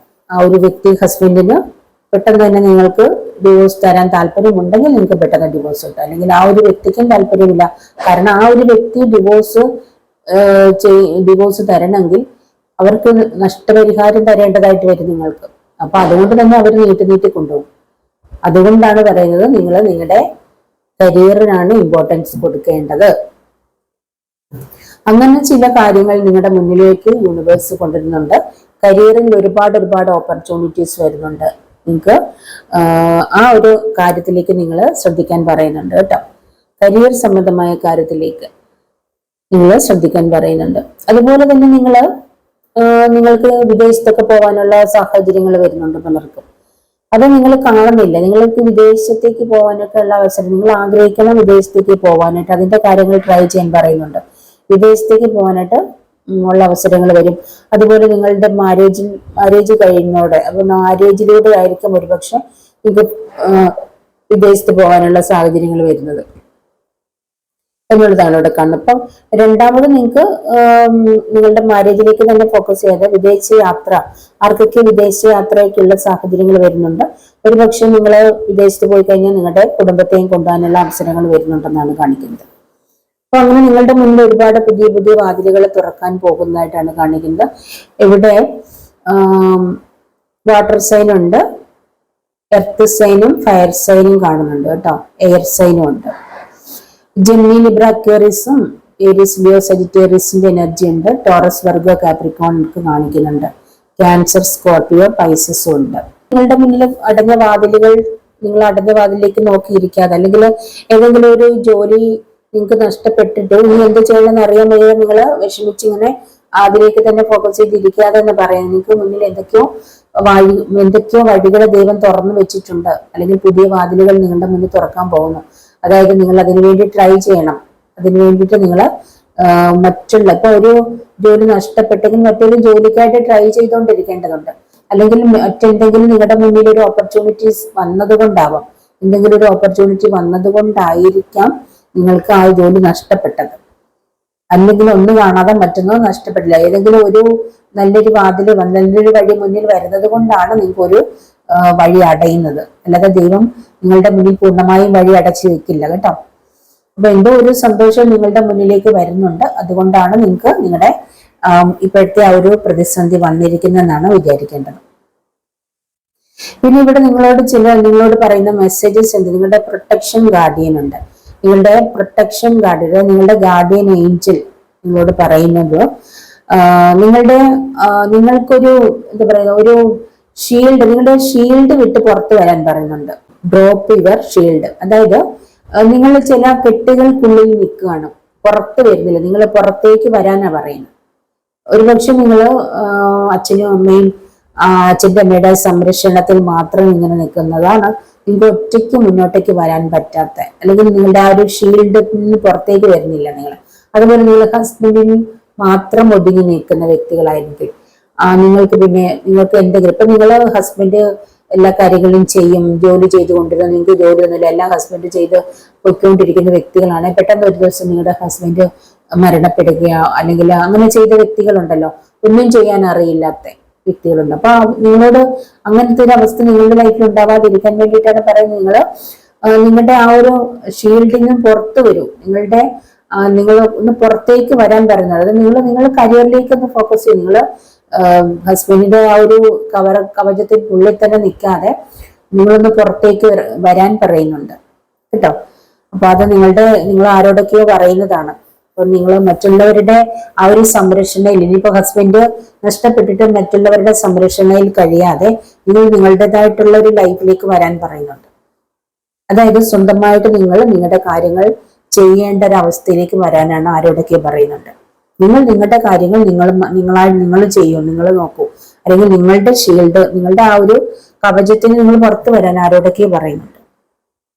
ആ ഒരു വ്യക്തി ഹസ്ബൻഡിന് പെട്ടെന്ന് തന്നെ നിങ്ങൾക്ക് ഡിവോഴ്സ് തരാൻ താല്പര്യമുണ്ടെങ്കിൽ നിങ്ങൾക്ക് പെട്ടെന്ന് ഡിവോഴ്സ് കിട്ടും. അല്ലെങ്കിൽ ആ ഒരു വ്യക്തിക്കും താല്പര്യമില്ല. കാരണം ആ ഒരു വ്യക്തി ഡിവോഴ്സ് തരണമെങ്കിൽ അവർക്ക് നഷ്ടപരിഹാരം തരേണ്ടതായിട്ട് വരും നിങ്ങൾക്ക്. അപ്പൊ അതുകൊണ്ട് തന്നെ അവർ നീട്ടി കൊണ്ടുപോകും. അതുകൊണ്ടാണ് പറയുന്നത് നിങ്ങൾ നിങ്ങളുടെ കരിയറിനാണ് ഇമ്പോർട്ടൻസ് കൊടുക്കേണ്ടത്. അങ്ങനെ ചില കാര്യങ്ങൾ നിങ്ങളുടെ മുന്നിലേക്ക് യൂണിവേഴ്സ് കൊണ്ടുവരുന്നുണ്ട്. കരിയറിൽ ഒരുപാട് ഓപ്പർച്യൂണിറ്റീസ് വരുന്നുണ്ട്. നിങ്ങൾക്ക് ആ ഒരു കാര്യത്തിലേക്ക് നിങ്ങൾ ശ്രദ്ധിക്കാൻ പറയുന്നുണ്ട് കേട്ടോ. കരിയർ സംബന്ധമായ കാര്യത്തിലേക്ക് നിങ്ങൾ ശ്രദ്ധിക്കാൻ പറയുന്നുണ്ട്. അതുപോലെ തന്നെ നിങ്ങൾക്ക് വിദേശത്തൊക്കെ പോകാനുള്ള സാഹചര്യങ്ങൾ വരുന്നുണ്ട് പലർക്കും. അത് നിങ്ങൾ കാണുന്നില്ല. നിങ്ങൾക്ക് വിദേശത്തേക്ക് പോകാനൊക്കെ ഉള്ള അവസരം നിങ്ങൾ ആഗ്രഹിക്കണം. വിദേശത്തേക്ക് പോകാനായിട്ട് അതിന്റെ കാര്യങ്ങൾ ട്രൈ ചെയ്യാൻ പറയുന്നുണ്ട്. വിദേശത്തേക്ക് പോകാനായിട്ട് ഉള്ള അവസരങ്ങൾ വരും. അതുപോലെ നിങ്ങളുടെ മാരേജ് കഴിയുന്നതോടെ, അപ്പൊ മാരേജിലൂടെ ആയിരിക്കും ഒരുപക്ഷെ നിങ്ങൾക്ക് വിദേശത്ത് പോകാനുള്ള സാഹചര്യങ്ങൾ വരുന്നത് എന്നുള്ളതാണ് ഇവിടെ കാണുന്നത്. അപ്പം രണ്ടാമത് നിങ്ങൾക്ക് നിങ്ങളുടെ മാരേജിലേക്ക് തന്നെ ഫോക്കസ് ചെയ്യാതെ വിദേശ യാത്ര, ആർക്കൊക്കെ വിദേശ യാത്രയ്ക്കുള്ള സാഹചര്യങ്ങൾ വരുന്നുണ്ട്. ഒരുപക്ഷെ നിങ്ങൾ വിദേശത്ത് പോയി കഴിഞ്ഞാൽ നിങ്ങളുടെ കുടുംബത്തെയും കൊണ്ടുപോകാനുള്ള അവസരങ്ങൾ വരുന്നുണ്ടെന്നാണ് കാണിക്കുന്നത്. അപ്പൊ അങ്ങനെ നിങ്ങളുടെ മുന്നിൽ ഒരുപാട് പുതിയ വാതിലുകൾ തുറക്കാൻ പോകുന്നതായിട്ടാണ് കാണിക്കുന്നത്. ഇവിടെ വാട്ടർ സൈൻ ഉണ്ട്, എർത്ത് സൈനും ഫയർ സൈനും കാണുന്നുണ്ട് കേട്ടോ. എയർ സൈനും ഉണ്ട്. ജെമിനി, ലിബ്ര, അക്വേറിയസും ഏരീസ്, ലിയോ, സജിറ്റേറിയസിന്റെ എനർജി ഉണ്ട്. ടോറസ്, വർഗ, കാപ്രിക്കോൺ കാണിക്കുന്നുണ്ട്. ക്യാൻസർ, സ്കോർപ്പിയോ, പൈസസും ഉണ്ട്. നിങ്ങളുടെ മുന്നിൽ അടഞ്ഞ വാതിലുകൾ നിങ്ങൾ അടഞ്ഞ വാതിലേക്ക് നോക്കിയിരിക്കാതെ, അല്ലെങ്കിൽ ഏതെങ്കിലും ഒരു ജോലി നിങ്ങൾക്ക് നഷ്ടപ്പെട്ടിട്ട് ഇനി എന്ത് ചെയ്യണമെന്ന് അറിയാൻ വയ്യ നിങ്ങൾ വിഷമിച്ചിങ്ങനെ അതിലേക്ക് തന്നെ ഫോക്കസ് ചെയ്തിരിക്കാതെ എന്ന് പറയാം. നിങ്ങൾക്ക് മുന്നിൽ എന്തൊക്കെയോ വഴികളെ ദൈവം തുറന്നു വെച്ചിട്ടുണ്ട്, അല്ലെങ്കിൽ പുതിയ വാതിലുകൾ നിങ്ങളുടെ മുന്നിൽ തുറക്കാൻ പോകുന്നു. അതായത് നിങ്ങൾ അതിനു വേണ്ടി ട്രൈ ചെയ്യണം. അതിനു വേണ്ടിയിട്ട് നിങ്ങൾ ഇപ്പൊ ഒരു ജോലി നഷ്ടപ്പെട്ടെങ്കിൽ മറ്റൊരു ജോലിക്കായിട്ട് ട്രൈ ചെയ്തുകൊണ്ടിരിക്കേണ്ടതുണ്ട്. അല്ലെങ്കിൽ മറ്റെന്തെങ്കിലും നിങ്ങളുടെ മുന്നിൽ ഒരു ഓപ്പർച്യൂണിറ്റീസ് വന്നതുകൊണ്ടാവാം, എന്തെങ്കിലും ഒരു ഓപ്പർച്യൂണിറ്റി വന്നതുകൊണ്ടായിരിക്കാം നിങ്ങൾക്ക് ആ ജോലി നഷ്ടപ്പെട്ടത്. അല്ലെങ്കിൽ ഒന്ന് കാണാതെ മറ്റൊന്നോ നഷ്ടപ്പെട്ടില്ല. ഏതെങ്കിലും ഒരു നല്ലൊരു നല്ലൊരു വഴി മുന്നിൽ വരുന്നത് കൊണ്ടാണ് നിങ്ങൾക്ക് ഒരു വഴി അടയുന്നത്. അല്ലാതെ ദൈവം നിങ്ങളുടെ മുന്നിൽ പൂർണ്ണമായും വഴി അടച്ചു വെക്കില്ല കേട്ടോ. അപ്പൊ എന്തോ ഒരു സന്തോഷം നിങ്ങളുടെ മുന്നിലേക്ക് വരുന്നുണ്ട്. അതുകൊണ്ടാണ് നിങ്ങൾക്ക് നിങ്ങളുടെ ഇപ്പോഴത്തെ ആ ഒരു പ്രതിസന്ധി വന്നിരിക്കുന്നതെന്നാണ് വിചാരിക്കേണ്ടത്. പിന്നെ ഇവിടെ നിങ്ങളോട് പറയുന്ന മെസ്സേജസ് ഉണ്ട്. നിങ്ങളുടെ പ്രൊട്ടക്ഷൻ ഗാർഡിയൻ ഉണ്ട്. നിങ്ങളുടെ പ്രൊട്ടക്ഷൻ ഗാർഡിയൻ, നിങ്ങളുടെ ഗാർഡിയൻ ഏഞ്ചൽ നിങ്ങളോട് പറയുന്നത് നിങ്ങൾക്കൊരു എന്താ പറയുക, ഒരു ഷീൽഡ്, നിങ്ങളുടെ ഷീൽഡ് വിട്ട് പുറത്തു വരാൻ പറയുന്നുണ്ട്. Drop your shield. അതായത് നിങ്ങൾ ചില കെട്ടുകൾക്കുള്ളിൽ നിൽക്കുകയാണ്, പുറത്ത് വരുന്നില്ല. നിങ്ങൾ പുറത്തേക്ക് വരാനാ പറയുന്നത്. ഒരുപക്ഷെ നിങ്ങൾ അച്ഛനും അമ്മയും അച്ഛൻ്റെ അമ്മയുടെ സംരക്ഷണത്തിൽ മാത്രം ഇങ്ങനെ നിൽക്കുന്നതാണ്. നിങ്ങൾക്ക് ഒറ്റയ്ക്ക് മുന്നോട്ടേക്ക് വരാൻ പറ്റാത്ത, അല്ലെങ്കിൽ നിങ്ങളുടെ ആ ഒരു ഷീൽഡിൽ നിന്ന് പുറത്തേക്ക് വരുന്നില്ല നിങ്ങൾ. അതുപോലെ നിങ്ങൾ ഹസ്ബൻഡിന് മാത്രം ഒതുങ്ങി നിൽക്കുന്ന വ്യക്തികളായിരിക്കും. നിങ്ങൾക്ക് എന്തെങ്കിലും ഇപ്പൊ നിങ്ങൾ ഹസ്ബൻഡ് എല്ലാ കാര്യങ്ങളും ചെയ്യും, ജോലി ചെയ്തുകൊണ്ടിരുന്ന, നിങ്ങൾക്ക് ജോലിയൊന്നുമില്ല, എല്ലാം ഹസ്ബൻഡ് ചെയ്ത് പൊയ്ക്കൊണ്ടിരിക്കുന്ന വ്യക്തികളാണ്. പെട്ടെന്ന് ഒരു ദിവസം നിങ്ങളുടെ ഹസ്ബൻഡ് മരണപ്പെടുകയോ അല്ലെങ്കിൽ അങ്ങനെ ചെയ്ത വ്യക്തികളുണ്ടല്ലോ, ഒന്നും ചെയ്യാൻ അറിയില്ലാത്ത വ്യക്തികളുണ്ട്. അപ്പൊ നിങ്ങളോട് അങ്ങനത്തെ ഒരു അവസ്ഥ നിങ്ങളുടെ ലൈഫിൽ ഉണ്ടാവാതിരിക്കാൻ വേണ്ടിയിട്ടാണ് പറയുന്നത്. നിങ്ങളുടെ ആ ഒരു ഷീൽഡിൽ നിന്നും പുറത്തു വരൂ. നിങ്ങൾ ഒന്ന് പുറത്തേക്ക് വരാൻ പറയുന്നത്. അത് നിങ്ങൾ കരിയറിലേക്ക് ഒന്ന് ഫോക്കസ് ചെയ്യും. നിങ്ങൾ ഹസ്ബൻഡിന്റെ ആ ഒരു കവചത്തിനുള്ളിൽ തന്നെ നിൽക്കാതെ നിങ്ങളൊന്ന് പുറത്തേക്ക് വരാൻ പറയുന്നുണ്ട് കേട്ടോ. അപ്പൊ അത് നിങ്ങൾ ആരോടൊക്കെയോ പറയുന്നതാണ്. അപ്പൊ നിങ്ങൾ മറ്റുള്ളവരുടെ ആ ഒരു സംരക്ഷണയിൽ, ഇനിയിപ്പോ ഹസ്ബൻഡ് നഷ്ടപ്പെട്ടിട്ട് മറ്റുള്ളവരുടെ സംരക്ഷണയിൽ കഴിയാതെ നിങ്ങൾ നിങ്ങളുടേതായിട്ടുള്ള ഒരു ലൈഫിലേക്ക് വരാൻ പറയുന്നുണ്ട്. അതായത് സ്വന്തമായിട്ട് നിങ്ങളുടെ കാര്യങ്ങൾ ചെയ്യേണ്ട ഒരു അവസ്ഥയിലേക്ക് വരാനാണ് ആരോടൊക്കെ പറയുന്നുണ്ട്. നിങ്ങളുടെ കാര്യങ്ങൾ നിങ്ങൾ ചെയ്യൂ, നിങ്ങൾ നോക്കൂ. അല്ലെങ്കിൽ നിങ്ങളുടെ ഷീൽഡ്, നിങ്ങളുടെ ആ ഒരു കവചത്തിന് നിങ്ങൾ പുറത്തു വരാൻ ആരോടൊക്കെ പറയുന്നുണ്ട്.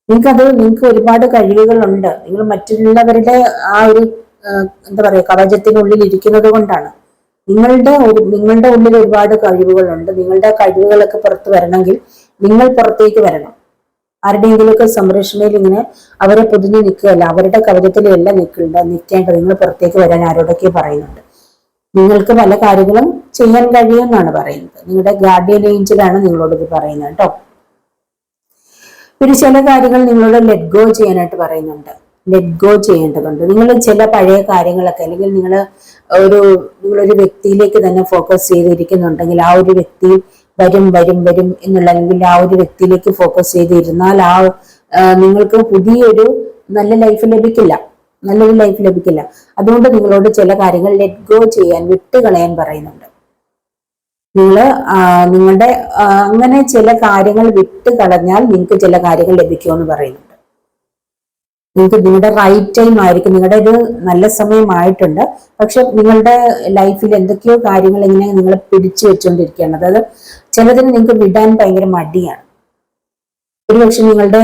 നിങ്ങൾക്ക് ഒരുപാട് കഴിവുകളുണ്ട്. നിങ്ങൾ മറ്റുള്ളവരുടെ ആ ഒരു എന്താ പറയുക കവചത്തിനുള്ളിൽ ഇരിക്കുന്നത് കൊണ്ടാണ്. നിങ്ങളുടെ ഉള്ളിൽ ഒരുപാട് കഴിവുകളുണ്ട്. നിങ്ങളുടെ കഴിവുകളൊക്കെ പുറത്തു വരണമെങ്കിൽ നിങ്ങൾ പുറത്തേക്ക് വരണം. ആരുടെയെങ്കിലുമൊക്കെ സംരക്ഷണയിൽ ഇങ്ങനെ അവരെ പൊതിഞ്ഞു നിൽക്കുകയല്ല, അവരുടെ കവചത്തിലല്ല നിൽക്കേണ്ടത്. നിങ്ങൾ പുറത്തേക്ക് വരാൻ ആരോടൊക്കെ പറയുന്നുണ്ട്. നിങ്ങൾക്ക് പല കാര്യങ്ങളും ചെയ്യാൻ കഴിയുമെന്നാണ് പറയുന്നത്. നിങ്ങളുടെ ഗാർഡിയൻ ഏഞ്ചലാണ് നിങ്ങളോട് ഇത് പറയുന്നത് കേട്ടോ. പിന്നെ ചില കാര്യങ്ങൾ നിങ്ങളോട് ലെറ്റ് ഗോ ചെയ്യാനായിട്ട് പറയുന്നുണ്ട്. ലെറ്റ് ഗോ ചെയ്യേണ്ടതുണ്ട്. നിങ്ങൾ ചില പഴയ കാര്യങ്ങളൊക്കെ, അല്ലെങ്കിൽ നിങ്ങളൊരു വ്യക്തിയിലേക്ക് തന്നെ ഫോക്കസ് ചെയ്തിരിക്കുന്നുണ്ടെങ്കിൽ ആ ഒരു വ്യക്തി വരും എന്നുള്ള, അല്ലെങ്കിൽ ആ ഒരു വ്യക്തിയിലേക്ക് ഫോക്കസ് ചെയ്തിരുന്നാൽ നിങ്ങൾക്ക് പുതിയൊരു നല്ലൊരു ലൈഫ് ലഭിക്കില്ല. അതുകൊണ്ട് നിങ്ങളോട് ചില കാര്യങ്ങൾ ലെറ്റ് ഗോ ചെയ്യാൻ, വിട്ടുകളയാൻ പറയുന്നുണ്ട്. നിങ്ങളുടെ അങ്ങനെ ചില കാര്യങ്ങൾ വിട്ടുകളഞ്ഞാൽ നിങ്ങൾക്ക് ചില കാര്യങ്ങൾ ലഭിക്കുമെന്ന് പറയുന്നുണ്ട്. നിങ്ങളുടെ റൈറ്റ് ടൈം ആയിരിക്കും, നിങ്ങളുടെ ഒരു നല്ല സമയമായിട്ടുണ്ട്. പക്ഷെ നിങ്ങളുടെ ലൈഫിൽ എന്തൊക്കെയോ കാര്യങ്ങൾ ഇങ്ങനെ നിങ്ങൾ പിടിച്ചു വെച്ചുകൊണ്ടിരിക്കുകയാണ്. അതായത് ചിലതിന് നിങ്ങൾക്ക് വിടാൻ ഭയങ്കര മടിയാണ്. ഒരുപക്ഷെ നിങ്ങളുടെ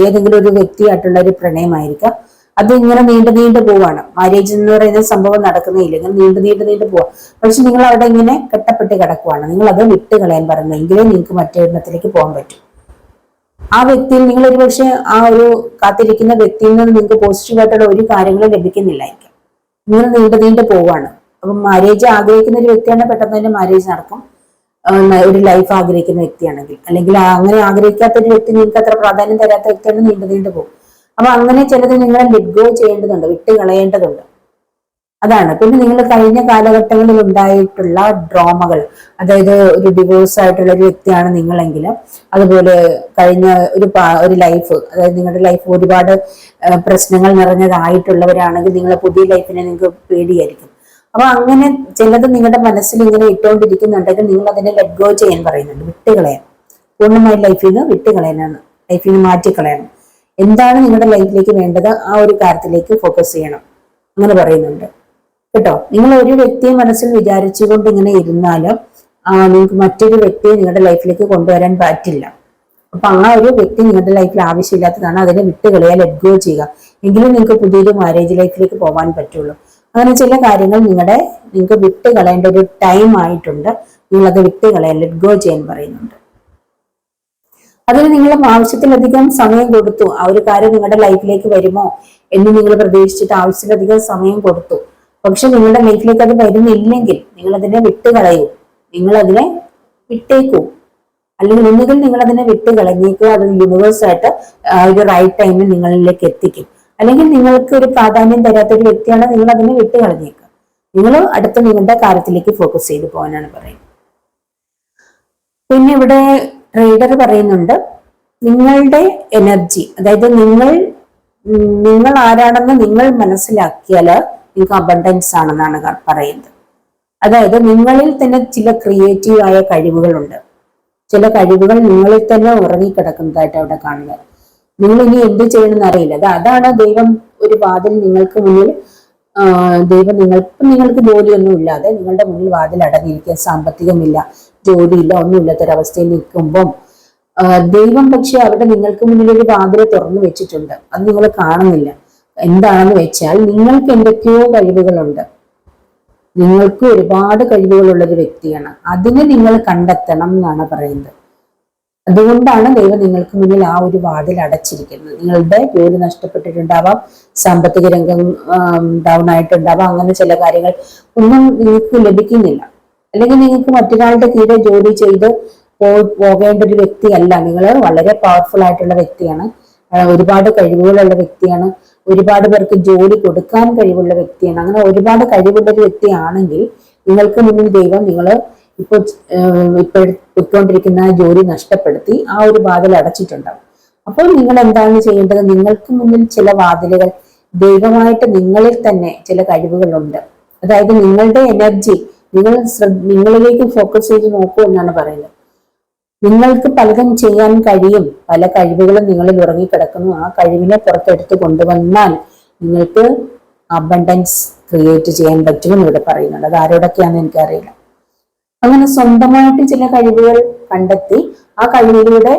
ഏതെങ്കിലും ഒരു വ്യക്തിയായിട്ടുള്ള ഒരു പ്രണയമായിരിക്കാം. അത് ഇങ്ങനെ നീണ്ടു പോവാണ്. മാരേജ് എന്ന് പറയുന്ന സംഭവം നടക്കുന്നില്ല, ഇങ്ങനെ നീണ്ടു പോവാം. പക്ഷെ നിങ്ങൾ അവിടെ ഇങ്ങനെ കെട്ടപ്പെട്ട് കിടക്കുവാണ്. നിങ്ങൾ അത് വിട്ടുകളയാൻ പറയുന്നത്, എങ്കിലേ നിങ്ങൾക്ക് മറ്റൊരെണ്ണത്തിലേക്ക് പോകാൻ പറ്റും. ആ വ്യക്തിയിൽ നിങ്ങൾ ഒരുപക്ഷെ ആ ഒരു കാത്തിരിക്കുന്ന വ്യക്തിയിൽ നിന്ന് നിങ്ങൾക്ക് പോസിറ്റീവായിട്ടുള്ള ഒരു കാര്യങ്ങളും ലഭിക്കുന്നില്ലായിരിക്കും. നിങ്ങൾ നീണ്ടു പോവാണ്. അപ്പം മാരേജ് ആഗ്രഹിക്കുന്ന ഒരു വ്യക്തിയാണ്, പെട്ടെന്ന് തന്നെ മാരേജ് നടക്കും. ഒരു ലൈഫ് ആഗ്രഹിക്കുന്ന വ്യക്തിയാണെങ്കിൽ, അല്ലെങ്കിൽ അങ്ങനെ ആഗ്രഹിക്കാത്ത ഒരു വ്യക്തി, നിങ്ങൾക്ക് അത്ര പ്രാധാന്യം തരാത്ത വ്യക്തിയാണ്, നീണ്ടു പോകും. അപ്പൊ അങ്ങനെ ചിലത് നിങ്ങൾ ലെറ്റ് ഗോ ചെയ്യേണ്ടതുണ്ട്, വിട്ട് കളയേണ്ടതുണ്ട്. അതാണ്. പിന്നെ നിങ്ങൾ കഴിഞ്ഞ കാലഘട്ടങ്ങളിൽ ഉണ്ടായിട്ടുള്ള ഡ്രാമകൾ, അതായത് ഒരു ഡിവോഴ്സ് ആയിട്ടുള്ള ഒരു വ്യക്തിയാണ് നിങ്ങളെങ്കിൽ, അതുപോലെ കഴിഞ്ഞ ഒരു ലൈഫ്, അതായത് നിങ്ങളുടെ ലൈഫ് ഒരുപാട് പ്രശ്നങ്ങൾ നിറഞ്ഞതായിട്ടുള്ളവരാണെങ്കിൽ നിങ്ങളെ പുതിയ ലൈഫിനെ നിങ്ങൾക്ക് പേടിയായിരിക്കും. അപ്പൊ അങ്ങനെ ചിലത് നിങ്ങളുടെ മനസ്സിൽ ഇങ്ങനെ ഇട്ടുകൊണ്ടിരിക്കുന്നുണ്ടെങ്കിൽ നിങ്ങൾ അതിനെ ലെറ്റ് ഗോ ചെയ്യാൻ പറയുന്നുണ്ട്, വിട്ടുകളയാൻ, പൂർണ്ണമായി ലൈഫിൽ നിന്ന് വിട്ടുകളയാനാണ് ലൈഫിൽ നിന്ന് മാറ്റിക്കളയണം. എന്താണ് നിങ്ങളുടെ ലൈഫിലേക്ക് വേണ്ടത് ആ ഒരു കാര്യത്തിലേക്ക് ഫോക്കസ് ചെയ്യണം. അങ്ങനെ പറയുന്നുണ്ട് കേട്ടോ. നിങ്ങൾ ഒരു വ്യക്തിയെ മനസ്സിൽ വിചാരിച്ചുകൊണ്ട് ഇങ്ങനെ ഇരുന്നാലും നിങ്ങൾക്ക് മറ്റൊരു വ്യക്തിയെ നിങ്ങളുടെ ലൈഫിലേക്ക് കൊണ്ടുവരാൻ പറ്റില്ല. അപ്പൊ ആ ഒരു വ്യക്തി നിങ്ങളുടെ ലൈഫിൽ ആവശ്യമില്ലാത്തതാണ്. അതിനെ വിട്ടുകളയുക, ലെറ്റ് ഗോ ചെയ്യുക. എങ്കിലും നിങ്ങൾക്ക് പുതിയൊരു മാരേജ് ലൈഫിലേക്ക് പോകാൻ പറ്റുള്ളൂ. അങ്ങനെ ചില കാര്യങ്ങൾ നിങ്ങൾക്ക് വിട്ടുകളയേണ്ട ഒരു ടൈം ആയിട്ടുണ്ട്. നിങ്ങൾ അത് വിട്ടുകളയാൻ, ലെറ്റ് ഗോ ചെയ്യാൻ പറയുന്നുണ്ട്. അതിന് നിങ്ങൾ ആവശ്യത്തിലധികം സമയം കൊടുത്തു. ആ ഒരു കാര്യം നിങ്ങളുടെ ലൈഫിലേക്ക് വരുമോ എന്ന് നിങ്ങൾ പ്രതീക്ഷിച്ചിട്ട് ആവശ്യത്തിലധികം സമയം കൊടുത്തു. പക്ഷെ നിങ്ങളുടെ ലൈഫിലേക്ക് അത് വരുന്നില്ലെങ്കിൽ നിങ്ങൾ അതിനെ വിട്ടുകളയൂ, നിങ്ങൾ അതിനെ വിട്ടേക്കൂ. അല്ലെങ്കിൽ ഒന്നുകിൽ നിങ്ങൾ അതിനെ വിട്ട് കളഞ്ഞേക്കുക. അത് യൂണിവേഴ്സായിട്ട് ഒരു റൈറ്റ് ടൈമിൽ നിങ്ങളിലേക്ക് എത്തിക്കും. അല്ലെങ്കിൽ നിങ്ങൾക്ക് ഒരു പ്രാധാന്യം തരാത്ത ഒരു വ്യക്തിയാണ്, നിങ്ങൾ അതിനെ വിട്ട് കളഞ്ഞേക്കുക. നിങ്ങൾ അടുത്ത നിങ്ങളുടെ കാര്യത്തിലേക്ക് ഫോക്കസ് ചെയ്ത് പോകാനാണ് പറയുന്നത്. പിന്നെ ഇവിടെ ട്രേഡർ പറയുന്നുണ്ട്, നിങ്ങളുടെ എനർജി, അതായത് നിങ്ങൾ ആരാണെന്ന് നിങ്ങൾ മനസ്സിലാക്കിയാൽ നിങ്ങൾക്ക് അബണ്ടൻസ് ആണെന്നാണ് പറയുന്നത്. അതായത് നിങ്ങളിൽ തന്നെ ചില ക്രിയേറ്റീവ് ആയ കഴിവുകളുണ്ട്. ചില കഴിവുകൾ നിങ്ങളിൽ തന്നെ ഉറങ്ങിക്കിടക്കുന്നതായിട്ട് അവിടെ കാണുന്നത്. നിങ്ങൾ ഇനി എന്ത് ചെയ്യണമെന്ന് അറിയില്ല. അതാണ് ദൈവം ഒരു വാതിൽ നിങ്ങൾക്ക് മുന്നിൽ, നിങ്ങൾക്ക് ജോലിയൊന്നും ഇല്ലാതെ നിങ്ങളുടെ മുന്നിൽ വാതിൽ അടങ്ങിയിരിക്കുക, സാമ്പത്തികമില്ല, ജോലിയില്ല, ഒന്നുമില്ലാത്തൊരവസ്ഥയിൽ നിൽക്കുമ്പം ദൈവം പക്ഷെ അവിടെ നിങ്ങൾക്ക് മുന്നിൽ ഒരു വാതിൽ തുറന്നു വെച്ചിട്ടുണ്ട്. അത് നിങ്ങൾ കാണുന്നില്ല. എന്താണെന്ന് വെച്ചാൽ നിങ്ങൾക്ക് എന്തൊക്കെയോ കഴിവുകളുണ്ട്. നിങ്ങൾക്ക് ഒരുപാട് കഴിവുകളുള്ള ഒരു വ്യക്തിയാണ്. അതിനെ നിങ്ങൾ കണ്ടെത്തണം എന്നാണ് പറയുന്നത്. അതുകൊണ്ടാണ് ദൈവം നിങ്ങൾക്ക് മുന്നിൽ ആ ഒരു വാതിൽ അടച്ചിരിക്കുന്നത്. നിങ്ങളുടെ ജോലി നഷ്ടപ്പെട്ടിട്ടുണ്ടാവാം, സാമ്പത്തിക രംഗം ഡൗൺ ആയിട്ടുണ്ടാവാം, അങ്ങനെ ചില കാര്യങ്ങൾ ഒന്നും നിങ്ങൾക്ക് ലഭിക്കുന്നില്ല. അല്ലെങ്കിൽ നിങ്ങൾക്ക് മറ്റൊരാളുടെ കീഴിൽ ജോലി ചെയ്ത് പോകേണ്ട ഒരു വ്യക്തിയല്ല. നിങ്ങൾ വളരെ പവർഫുൾ ആയിട്ടുള്ള വ്യക്തിയാണ്, ഒരുപാട് കഴിവുകളുള്ള വ്യക്തിയാണ്, ഒരുപാട് പേർക്ക് ജോലി കൊടുക്കാൻ കഴിവുള്ള വ്യക്തിയാണ്. അങ്ങനെ ഒരുപാട് കഴിവുള്ള ഒരു വ്യക്തിയാണെങ്കിൽ നിങ്ങൾക്ക് മുന്നിൽ ദൈവം നിങ്ങൾ ഇപ്പോൾ ഇട്ടുകൊണ്ടിരിക്കുന്ന ജോലി നഷ്ടപ്പെടുത്തി ആ ഒരു വാതിൽ അടച്ചിട്ടുണ്ടാവും. അപ്പോൾ നിങ്ങൾ എന്താണ് ചെയ്യേണ്ടത്? നിങ്ങൾക്ക് മുന്നിൽ ചില വാതിലുകൾ, ദൈവമായിട്ട് നിങ്ങളിൽ തന്നെ ചില കഴിവുകളുണ്ട്. അതായത് നിങ്ങളുടെ എനർജി നിങ്ങളിലേക്ക് ഫോക്കസ് ചെയ്ത് നോക്കൂ എന്നാണ് പറയുന്നത്. നിങ്ങൾക്ക് പലതും ചെയ്യാൻ കഴിയും, പല കഴിവുകളും നിങ്ങളിൽ ഉറങ്ങിക്കിടക്കുന്നു. ആ കഴിവിനെ പുറത്തെടുത്ത് കൊണ്ടുവന്നാൽ നിങ്ങൾക്ക് അബണ്ടൻസ് ക്രിയേറ്റ് ചെയ്യാൻ പറ്റുമെന്ന് ഇവിടെ പറയുന്നുണ്ട്. അത് ആരോടൊക്കെയാണെന്ന് എനിക്കറിയില്ല. അങ്ങനെ സ്വന്തമായിട്ട് ചില കഴിവുകൾ കണ്ടെത്തി ആ കഴിവിലൂടെ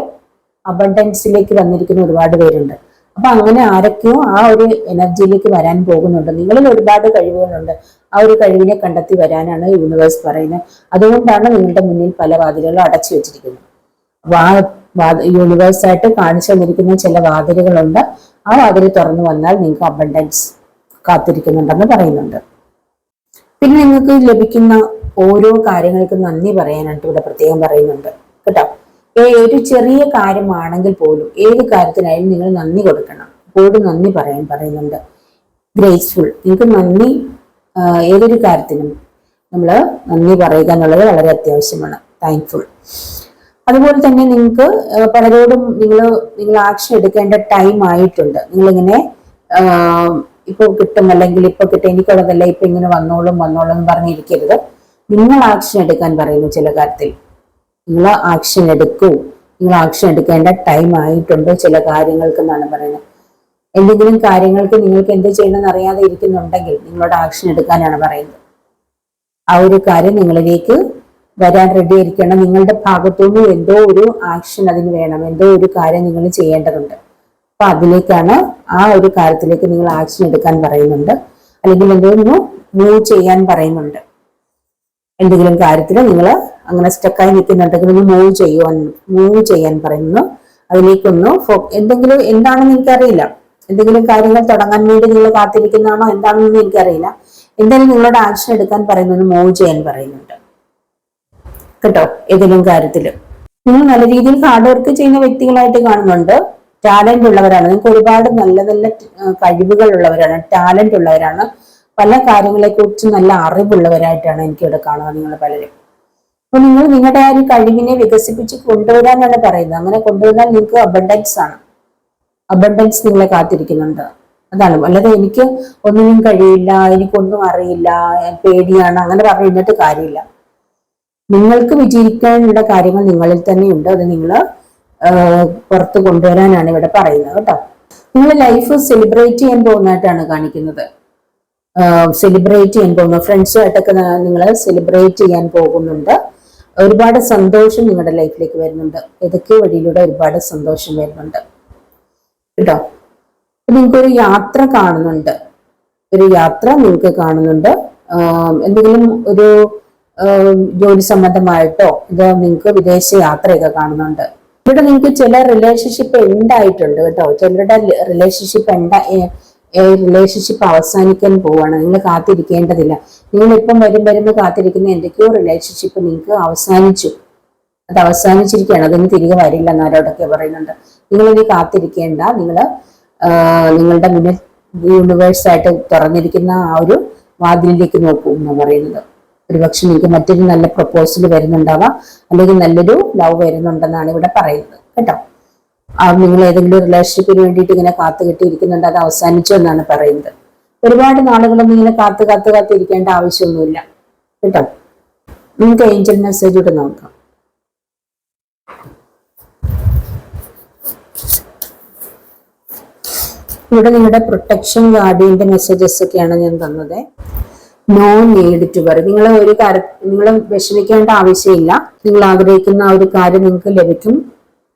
അബണ്ടൻസിലേക്ക് വന്നിരിക്കുന്ന ഒരുപാട് പേരുണ്ട്. അപ്പൊ അങ്ങനെ ആരൊക്കെയോ ആ ഒരു എനർജിയിലേക്ക് വരാൻ പോകുന്നുണ്ട്. നിങ്ങളിൽ ഒരുപാട് കഴിവുകളുണ്ട്. ആ ഒരു കഴിവിനെ കണ്ടെത്തി വരാനാണ് യൂണിവേഴ്സ് പറയുന്നത്. അതുകൊണ്ടാണ് നിങ്ങളുടെ മുന്നിൽ പല വാതിലുകളും അടച്ചു വെച്ചിരിക്കുന്നത്. യൂണിവേഴ്സായിട്ട് കാണിച്ചു തന്നിരിക്കുന്ന ചില വാതിലുകളുണ്ട്. ആ വാതിൽ തുറന്നു വന്നാൽ നിങ്ങൾക്ക് അബണ്ടൻസ് കാത്തിരിക്കുന്നുണ്ടെന്ന് പറയുന്നുണ്ട്. പിന്നെ നിങ്ങൾക്ക് ലഭിക്കുന്ന ഓരോ കാര്യങ്ങൾക്കും നന്ദി പറയാനായിട്ട് ഇവിടെ പ്രത്യേകം പറയുന്നുണ്ട് കേട്ടോ. ഒരു ചെറിയ കാര്യമാണെങ്കിൽ പോലും ഏത് കാര്യത്തിനായാലും നിങ്ങൾ നന്ദി കൊടുക്കണം, എപ്പോഴും നന്ദി പറയാൻ പറയുന്നുണ്ട്. ഗ്രേസ്ഫുൾ, നിങ്ങൾക്ക് നന്ദി ഏതൊരു കാര്യത്തിനും നമ്മൾ നന്ദി പറയുക എന്നുള്ളത് വളരെ അത്യാവശ്യമാണ്. താങ്ക്ഫുൾ. അതുപോലെ തന്നെ നിങ്ങൾക്ക് പലരോടും നിങ്ങൾ ആക്ഷൻ എടുക്കേണ്ട ടൈം ആയിട്ടുണ്ട്. നിങ്ങളിങ്ങനെ ഇപ്പൊ കിട്ടും, അല്ലെങ്കിൽ ഇപ്പൊ കിട്ടും, എനിക്കുള്ളതല്ല, ഇപ്പൊ ഇങ്ങനെ വന്നോളും എന്ന് പറഞ്ഞിരിക്കരുത്. നിങ്ങൾ ആക്ഷൻ എടുക്കാൻ പറയുന്നു. ചില കാര്യത്തിൽ നിങ്ങൾ ആക്ഷൻ എടുക്കൂ. നിങ്ങൾ ആക്ഷൻ എടുക്കേണ്ട ടൈം ആയിട്ടുണ്ട് ചില കാര്യങ്ങൾക്ക് എന്നാണ് പറയുന്നത്. എന്തെങ്കിലും കാര്യങ്ങൾക്ക് നിങ്ങൾക്ക് എന്ത് ചെയ്യണമെന്ന് അറിയാതെ ഇരിക്കുന്നുണ്ടെങ്കിൽ നിങ്ങളോട് ആക്ഷൻ എടുക്കാനാണ് പറയുന്നത്. ആ ഒരു കാര്യം നിങ്ങളിലേക്ക് വരാൻ റെഡി ആയിരിക്കണം. നിങ്ങളുടെ ഭാഗത്തുനിന്ന് എന്തോ ഒരു ആക്ഷൻ അതിന് വേണം, എന്തോ ഒരു കാര്യം നിങ്ങൾ ചെയ്യേണ്ടതുണ്ട്. അപ്പൊ അതിലേക്കാണ്, ആ ഒരു കാര്യത്തിലേക്ക് നിങ്ങൾ ആക്ഷൻ എടുക്കാൻ പറയുന്നുണ്ട്. അല്ലെങ്കിൽ എന്തോ മൂവ് ചെയ്യാൻ പറയുന്നുണ്ട്. എന്തെങ്കിലും കാര്യത്തിൽ നിങ്ങൾ അങ്ങനെ സ്റ്റക്കായി നിൽക്കുന്നുണ്ടെങ്കിൽ ഒന്ന് മൂവ് ചെയ്യാൻ പറയുന്നു. അതിലേക്കൊന്ന് എന്തെങ്കിലും എന്താണെന്ന് എനിക്കറിയില്ല. എന്തെങ്കിലും കാര്യങ്ങൾ തുടങ്ങാൻ വേണ്ടി നിങ്ങൾ കാത്തിരിക്കുന്നതാണോ എന്താണെന്ന് എനിക്കറിയില്ല. എന്തായാലും നിങ്ങളോട് ആക്ഷൻ എടുക്കാൻ പറയുന്നു, മൂവ് ചെയ്യാൻ പറയുന്നുണ്ട് കേട്ടോ. ഏതെങ്കിലും കാര്യത്തില് നിങ്ങൾ നല്ല രീതിയിൽ ഹാർഡ് വർക്ക് ചെയ്യുന്ന വ്യക്തികളായിട്ട് കാണുന്നുണ്ട്. ടാലന്റ് ഉള്ളവരാണ്. നിങ്ങൾക്ക് ഒരുപാട് നല്ല നല്ല കഴിവുകൾ ഉള്ളവരാണ്, ടാലന്റ് ഉള്ളവരാണ്. പല കാര്യങ്ങളെ കുറിച്ച് നല്ല അറിവുള്ളവരായിട്ടാണ് എനിക്കിവിടെ കാണുക നിങ്ങൾ പലരും. അപ്പൊ നിങ്ങൾ നിങ്ങളുടെ ആ ഒരു കഴിവിനെ വികസിപ്പിച്ച് കൊണ്ടുവരാനാണ് പറയുന്നത്. അങ്ങനെ കൊണ്ടുവന്നാൽ നിങ്ങൾക്ക് അബണ്ടൻസ് ആണ്. അബണ്ടൻസ് നിങ്ങളെ കാത്തിരിക്കുന്നുണ്ട്. അതാണ്. അല്ലാതെ എനിക്ക് ഒന്നിനും കഴിയില്ല, എനിക്കൊന്നും അറിയില്ല, പേടിയാണ്, അങ്ങനെ പറഞ്ഞു കഴിഞ്ഞിട്ട് കാര്യമില്ല. നിങ്ങൾക്ക് വിജയിക്കാനുള്ള കാര്യങ്ങൾ നിങ്ങളിൽ തന്നെ ഉണ്ട്. അത് നിങ്ങൾ പുറത്ത് കൊണ്ടുവരാനാണ് ഇവിടെ പറയുന്നത് കേട്ടോ. നിങ്ങൾ ലൈഫ് സെലിബ്രേറ്റ് ചെയ്യാൻ പോകുന്നതായിട്ടാണ് കാണിക്കുന്നത്. സെലിബ്രേറ്റ് ചെയ്യാൻ പോകുന്നു, ഫ്രണ്ട്സുമായിട്ടൊക്കെ നിങ്ങൾ സെലിബ്രേറ്റ് ചെയ്യാൻ പോകുന്നുണ്ട്. ഒരുപാട് സന്തോഷം നിങ്ങളുടെ ലൈഫിലേക്ക് വരുന്നുണ്ട്. ഏതൊക്കെ വഴിയിലൂടെ ഒരുപാട് സന്തോഷം വരുന്നുണ്ട് കേട്ടോ. നിങ്ങൾക്കൊരു യാത്ര കാണുന്നുണ്ട്, ഒരു യാത്ര നിങ്ങൾക്ക് കാണുന്നുണ്ട്. എന്തെങ്കിലും ഒരു ജോലി സംബന്ധമായിട്ടോ ഇത് നിങ്ങൾക്ക് വിദേശ യാത്രയൊക്കെ കാണുന്നുണ്ട്. ഇവിടെ നിങ്ങൾക്ക് ചില റിലേഷൻഷിപ്പ് ഉണ്ടായിട്ടുണ്ട് കേട്ടോ. ചിലരുടെ റിലേഷൻഷിപ്പ് അവസാനിക്കാൻ പോവാണ്. നിങ്ങൾ കാത്തിരിക്കേണ്ടതില്ല. നിങ്ങൾ ഇപ്പം വരുമ്പോൾ കാത്തിരിക്കുന്ന എന്തൊക്കെയോ റിലേഷൻഷിപ്പ് നിങ്ങൾക്ക് അവസാനിച്ചു, അത് അവസാനിച്ചിരിക്കുകയാണ്, അതിന് തിരികെ വരില്ല എന്നാരോടൊക്കെ പറയുന്നുണ്ട്. നിങ്ങളിനി കാത്തിരിക്കേണ്ട. നിങ്ങളുടെ മുന്നിൽ യൂണിവേഴ്സായിട്ട് തുറന്നിരിക്കുന്ന ആ ഒരു വാതിലിലേക്ക് നോക്കൂ എന്നാണ് പറയുന്നത്. ഒരുപക്ഷെ നിങ്ങൾക്ക് മറ്റൊരു നല്ല പ്രപ്പോസൽ വരുന്നുണ്ടാവാം, അല്ലെങ്കിൽ നല്ലൊരു ലവ് വരുന്നുണ്ടെന്നാണ് ഇവിടെ പറയുന്നത് കേട്ടോ. നിങ്ങൾ ഏതെങ്കിലും റിലേഷൻഷിപ്പിന് വേണ്ടിയിട്ട് ഇങ്ങനെ കാത്തുകെട്ടിയിരിക്കുന്നുണ്ട്, അത് അവസാനിച്ചു എന്നാണ് പറയുന്നത്. ഒരുപാട് നാളുകളൊന്നും ഇങ്ങനെ കാത്തിരിക്കേണ്ട ആവശ്യമൊന്നുമില്ല കേട്ടോ. നിങ്ങൾക്ക് ഏഞ്ചൽ മെസ്സേജ് കൂടെ നോക്കാം. ഇവിടെ നിങ്ങളുടെ പ്രൊട്ടക്ഷൻ ഗാർഡിയന്റെ മെസ്സേജസ് ഒക്കെയാണ് ഞാൻ തന്നത്. No need to worry. നിങ്ങൾ ഒരു കാര്യം നിങ്ങൾ വിഷമിക്കേണ്ട ആവശ്യമില്ല. നിങ്ങൾ ആഗ്രഹിക്കുന്ന ആ ഒരു കാര്യം നിങ്ങൾക്ക് ലഭിക്കും.